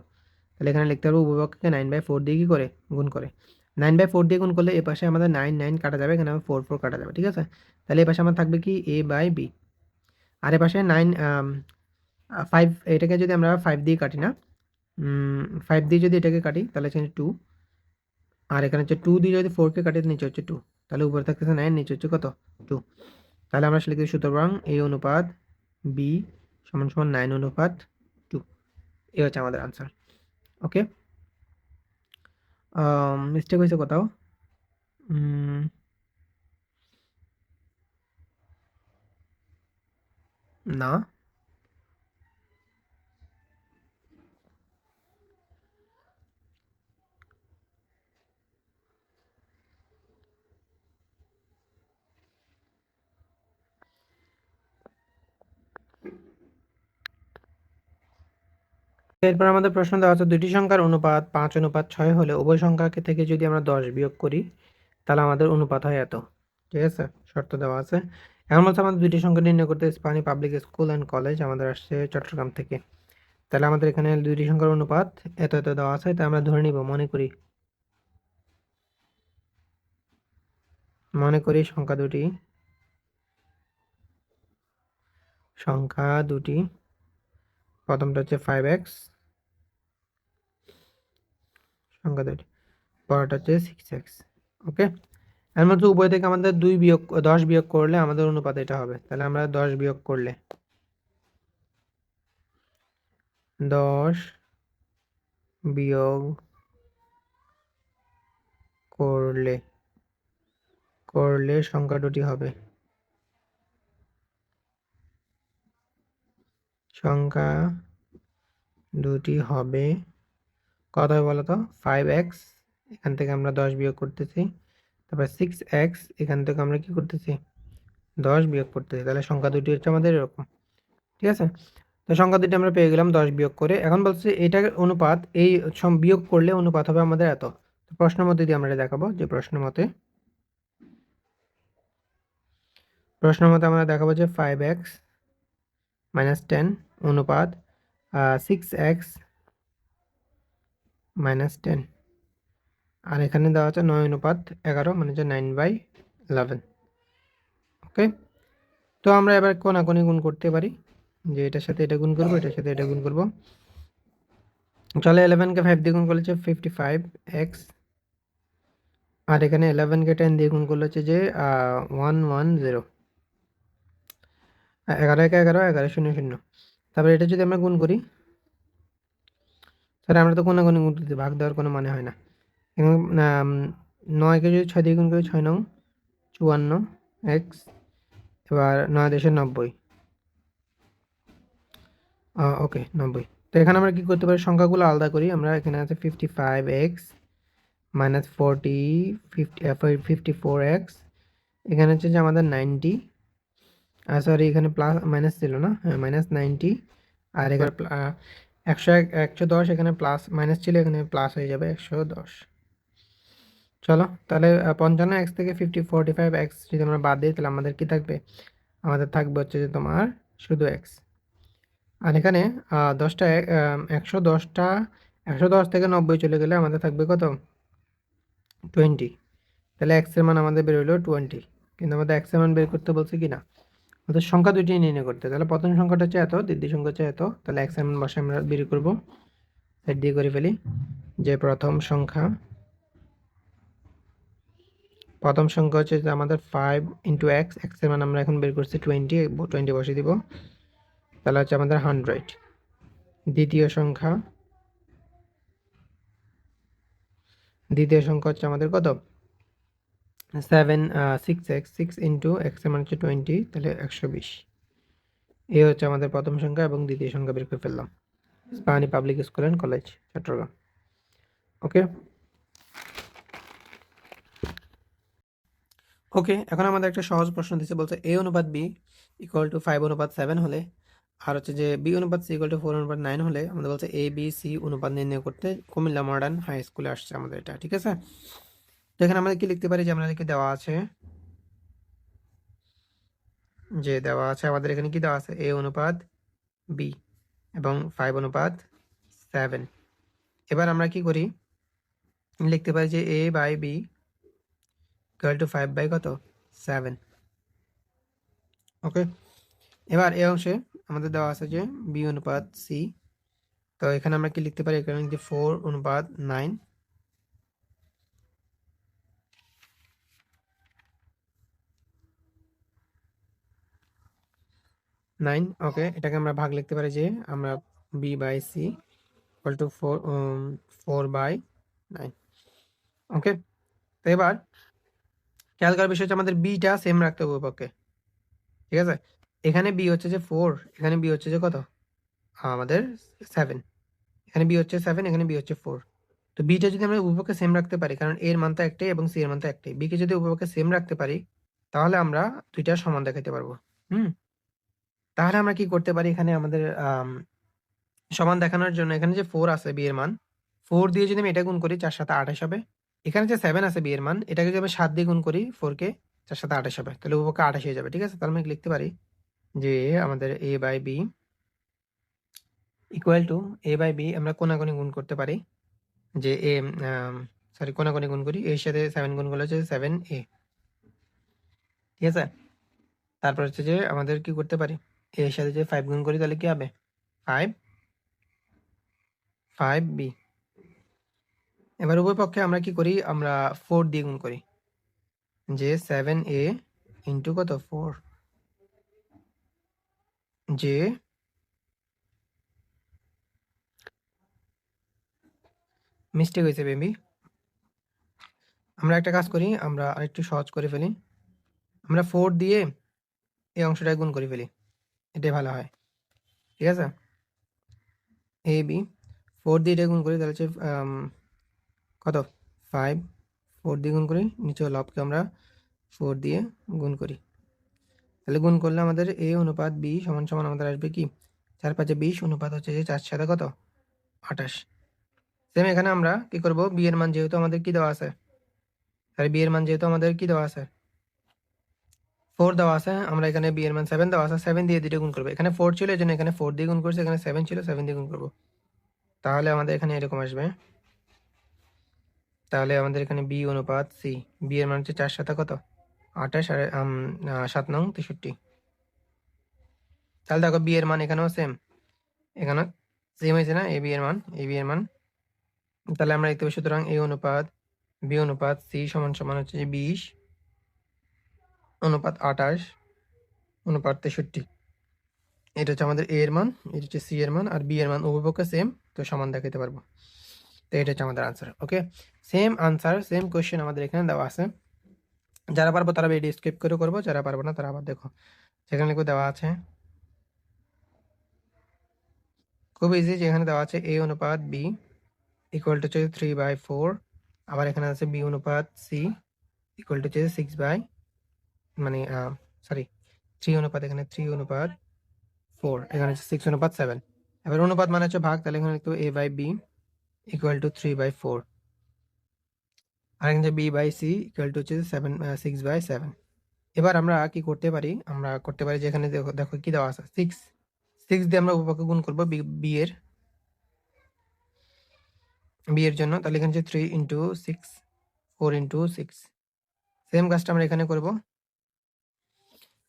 তাহলে এখানে লিখতে পারবো উভয়পক্ষকে 9/4 দিয়ে কি করে গুণ করে, 9/4 দিয়ে গুণ করলে এ পাশে আমাদের 9 কাটা যাবে, এখানে 4 কাটা যাবে, ঠিক আছে? তাহলে এ পাশে আমার থাকবে কি a/b, আর এ পাশে 5, এটাকে যদি আমরা 5 দিয়ে কাটি না, 5 দিয়ে যদি এটাকে কাটি তাহলে হচ্ছে 2, আর এখানে হচ্ছে 2 দিয়ে যদি 4কে কাটি নিচে হচ্ছে 2, তাহলে উপরে থাকতেছে 9, নিচে হচ্ছে কত, 2। তাহলে আমরা লিখি সুতরাং a অনুপাত b সমান সমান 9 অনুপাত 2, এ হচ্ছে আমাদের আনসার। ওকে, মিস্টেক হয়েছে কোথাও, না, এরপর আমাদের প্রশ্ন দেওয়া আছে, দুটি সংখ্যার অনুপাত 5:6 হলে উভয় সংখ্যাকে থেকে যদি আমরা 10 বিয়োগ করি তাহলে আমাদের অনুপাত হয় এত, ঠিক আছে? শর্ত দেওয়া আছে। এখন বলছে আমাদের দুটি সংখ্যা নির্ণয় করতে, Ispahani public school and college, আমাদের আসছে চট্টগ্রাম থেকে। তাহলে আমাদের এখানে দুটি সংখ্যার অনুপাত এত এত দেওয়া আছে, তাই আমরা ধরে নিব, মনে করি সংখ্যা দুটি, প্রথমটা হচ্ছে 5x, সংখ্যা দুটি, পরেরটা হচ্ছে 6x। ওকে, এর মধ্যে উভয় থেকে আমাদের 10 বিয়োগ করলে আমাদের অনুপাত এটা হবে। তাহলে আমরা 10 বিয়োগ করলে, 10 বিয়োগ করলে সংখ্যা দুটি হবে, কত হবে বলো তো, 5x এখান থেকে আমরা 10 বিয়োগ করতেছি, তারপর 6x এখান থেকে আমরা কি করতেছি 10 বিয়োগ করতেছি, তাহলে সংখ্যা দুটি হচ্ছে আমাদের এরকম। ঠিক আছে, তো সংখ্যা দুটি আমরা পেয়ে গেলাম 10 বিয়োগ করে। এখন বলছে এটার অনুপাত এই বিয়োগ করলে অনুপাত হবে আমাদের এত। তো প্রশ্নের মধ্যে দিয়ে আমরা এটা দেখাবো যে প্রশ্নের মতে আমরা দেখাবো যে 5x মাইনাস 10 অনুপাত 6x মাইনাস 10, আর এখানে দেওয়া আছে 9 অনুপাত 11, মানে হচ্ছে 9/11। ওকে, তো আমরা এবার কোনাকুনি গুণ করতে পারি, যে এটার সাথে এটা গুণ করবো, এটার সাথে এটা গুণ করবো। চলে 11কে 5 দিয়ে গুণ করলে হচ্ছে 55x, আর এখানে 11কে 10 দিয়ে গুণ করলে হচ্ছে যে 110। 11 একে 11, 11 শূন্য শূন্য। তারপরে এটা যদি আমরা গুণ করি, স্যার আমরা তো কোনাকুনি গুণ করতে ভাগ দেওয়ার কোনো মানে হয় না। এবং 9কে যদি 6 দিয়ে গুণ করি 6 নং 54x, এবার 9 দেশে 90। ওকে 90। তো এখানে আমরা কি করতে পারি, সংখ্যাগুলো আলাদা করি। আমরা এখানে আছে 55x মাইনাস 54x, এখানে হচ্ছে যে আমাদের 90, সরি এখানে প্লাস মাইনাস ছিল না, হ্যাঁ মাইনাস 90, আর এখানে 110, এখানে প্লাস মাইনাস ছিল, এখানে প্লাস হয়ে যাবে 110। চলো তাহলে 55x থেকে 45x যদি আমরা বাদ দিই তাহলে আমাদের কি থাকবে, আমাদের থাকবে হচ্ছে যে তোমার শুধু x। আর এখানে 10টা 110টা 110 থেকে 90 চলে গেলে আমাদের থাকবে কত 20। তাহলে x এর মান আমাদের বের হলো 20, কিন্তু আমাদের x এর মান বের করতে বলছে কি না, আমাদের সংখ্যা দুটি নির্ণয় করতে। তাহলে প্রথম সংখ্যাটা হচ্ছে এত, দ্বিতীয় সংখ্যা হচ্ছে এত, তাহলে x এর মান বসে আমরা বের করব। সাইড দিয়ে করে ফেলি যে প্রথম সংখ্যা হচ্ছে যে আমাদের 5 ইন্টু x, x এর মান আমরা এখন বের করছি 20 বসে দিব, তাহলে হচ্ছে আমাদের 100। দ্বিতীয় সংখ্যা হচ্ছে আমাদের কত 6x, 6 ইন্টু x এর মান হচ্ছে 20, তাহলে 120। এই হচ্ছে আমাদের প্রথম সংখ্যা এবং দ্বিতীয় সংখ্যা বের করে ফেললাম। Ispahani Public school and College, Chattogram. Okay okay, এখন আমাদের একটা সহজ প্রশ্ন দিচ্ছে, বলছে a অনুপাত b ইকুয়াল টু 5 অনুপাত 7 হলে, আর হচ্ছে যে b অনুপাত c ইকুয়াল টু 4 অনুপাত 9 হলে আমাদের বলছে a b c অনুপাত নির্ণয় করতে কুমিল্লা মডার্ন হাই স্কুলে আসছে আমাদের এটা। ঠিক আছে, তো এখানে আমাদের কি লিখতে পারি, যে আমাদেরকে দেওয়া আছে, আমাদের এখানে কি দেওয়া আছে a অনুপাত b এবং 5 অনুপাত 7। এবার আমরা কি করি, লিখতে পারি যে a by b equal to 5 by কত 7। ওকে, এবার এই অংশে আমাদের দেওয়া আছে যে b অনুপাত c, তো এখানে আমরা কি লিখতে পারি, এখানে লিখতে 4 অনুপাত 9। ওকে, এটাকে আমরা ভাগ লিখতে পারি যে আমরা b by c equal to 4/9। Okay, তো এবার খেয়াল করার বিষয় হচ্ছে আমাদের বিটা সেম রাখতে হবে পক্ষে। ঠিক আছে, এখানে বি হচ্ছে যে 4, এখানে বি হচ্ছে যে কত আমাদের 7, এখানে বি হচ্ছে 7, এখানে বি হচ্ছে 4। তো বিটা যদি আমরা উভয়পক্ষে সেম রাখতে পারি, কারণ এর মান তো একটাই এবং সি এর মান তো একটাই, বিকে যদি উভয়পক্ষে সেম রাখতে পারি তাহলে আমরা দুইটা সমান দেখাতে পারবো। তাহলে আমরা কি করতে পারি, এখানে আমাদের সমান দেখানোর জন্য এখানে যে 4 আছে বি এর মান, 4 দিয়ে যদি আমি এটা গুণ করি 4 7 28 হবে। এখানে যে 7 আছে বি এর মান, এটাকে যদি আমি 7 দিয়ে গুণ করি 4 কে, 4 7 28 হবে, তাহলে উভয়পক্ষে 28 হয়ে যাবে। ঠিক আছে, তাহলে আমি লিখতে পারি যে আমাদের a by B equal to a by B আমরা কোনাকুনি গুণ করতে পারি, যে এ সরি কোনাকুনি গুণ করি, এর সাথে 7 গুণ করলে হচ্ছে 7a। ঠিক আছে, তারপর হচ্ছে যে আমাদের কি করতে পারি, এর সাথে যে 5 গুণ করি তাহলে কি হবে 5b। এবার উভয় পক্ষে আমরা কি করি, আমরা 4 দিয়ে গুণ করি, যে 7a ইন্টু কত 4, যে মিস্টেক হয়েছে বেবি, আমরা একটা কাজ করি, আমরা আরেকটু সহজ করে ফেলি, আমরা 4 দিয়ে এই অংশটা গুণ করে ফেলি, এটাই ভালো হয়। ঠিক আছে, a b 4 দিয়ে এটা গুণ করি তাহলে হচ্ছে কত 5 4 দিয়ে গুণ করি, নিচে লবকে আমরা 4 দিয়ে গুণ করি। তাহলে গুণ করলে আমাদের a অনুপাত b সমান সমান আমাদের আসবে কি 4 5 20 অনুপাত হচ্ছে যে 4 7 কত 28। সেম এখানে আমরা কি করব, b এর মান যেহেতু আমাদের কি দেওয়া আছে, তাহলে b এর মান যেহেতু আমাদের কি দেওয়া আছে 4 দেওয়া আছে, আমরা এখানে b এর মান 7 দেওয়া আছে, 7 দিয়ে দুটো গুণ করব। এখানে 4 ছিল এজন্য এখানে 4 দিয়ে গুণ করছি, এখানে 7 ছিল 7 দিয়ে গুণ করব। তাহলে আমাদের এখানে এরকম আসবে, তাহলে আমাদের এখানে b অনুপাত c, b এর মান হচ্ছে 4 7 কত 28 আর 7 নং 63। তাহলে দেখো b এর মান এখানেও সেম, এখানে সেম হয়েছে না, ab এর মান, ab এর মান। তাহলে আমরা লিখতে পারি সুতরাং a অনুপাত b অনুপাত c সমান সমান হচ্ছে যে 20 অনুপাত 28 অনুপাত 63। এটা হচ্ছে আমাদের a এর মান, এটা হচ্ছে c এর মান, আর b এর মান উভয় পক্ষে সেম, তো সমান দেখাতে পারবো। তো এটা হচ্ছে আমাদের আনসার। ওকে, সেম আনসার সেম কোশ্চেন আমাদের এখানে দেওয়া আছে। যারা পারবো তারা ভিডিও স্কিপ করে করবো, যারা পারবো না তারা আবার দেখো, সেখানে লিখে দেওয়া আছে খুব ইজি, যেখানে দেওয়া আছে a অনুপাত b ইকুয়াল টু হচ্ছে 3/4, আবার এখানে আছে b অনুপাত c ইকুয়াল টু হচ্ছে 6 বাই মানে সরি 3 অনুপাত, এখানে 3 অনুপাত 4, এখানে হচ্ছে 6 অনুপাত 7। এবার অনুপাত মানে হচ্ছে ভাগ, তাহলে এখানে লিখতে a by b equal to 3/4, আর এখানে b by c equal to হচ্ছে 6/7। এবার আমরা কি করতে পারি, আমরা করতে পারি যে এখানে দেখো দেখো কি দেওয়া আছে 6 দিয়ে আমরা উপপক্ষে গুণ করবো b এর জন্য। তাহলে এখানে হচ্ছে 3 ইন্টু 6 4 ইন্টু 6। সেম কাজটা আমরা এখানে করব,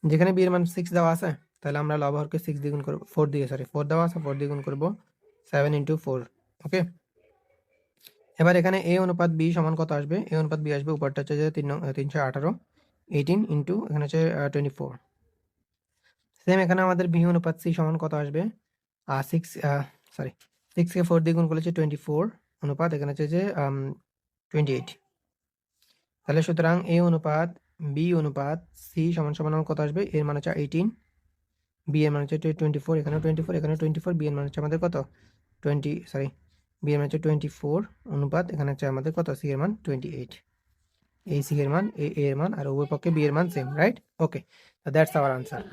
যেখানে b এর মান 6 দেওয়া আছে, তাহলে আমরা লব হরকে 6 দিয়ে গুণ করব, 4 দিয়ে, সরি 4 দেওয়া আছে, 4 দিয়ে গুণ করব 7 ইন্টু 4। ওকে, এবার এখানে a অনুপাত b সমান কত আসবে, a অনুপাত b আসবে উপরটা হচ্ছে যে 318 18 ইন্টু এখানে হচ্ছে 24। সেম এখানে আমাদের b অনুপাত c সমান কত আসবে, 6 সরি 6 কে 4 দিয়ে গুণ করলে হচ্ছে 24 অনুপাত এখানে হচ্ছে যে 28। তাহলে সুতরাং a অনুপাত b অনুপাত c সমান সমান আমার কত আসবে, এর মান হচ্ছে 18, b এর মান হচ্ছে 24, এখানে 24, এখানে 24, b এর মান হচ্ছে আমাদের কত 20, সরি b এর মান হচ্ছে 24 অনুপাত এখানে হচ্ছে আমাদের কত c এর মান 28। এই c এর মান, a এর মান, আর উভয় পক্ষে b এর মান same, right? Okay, that's our answer.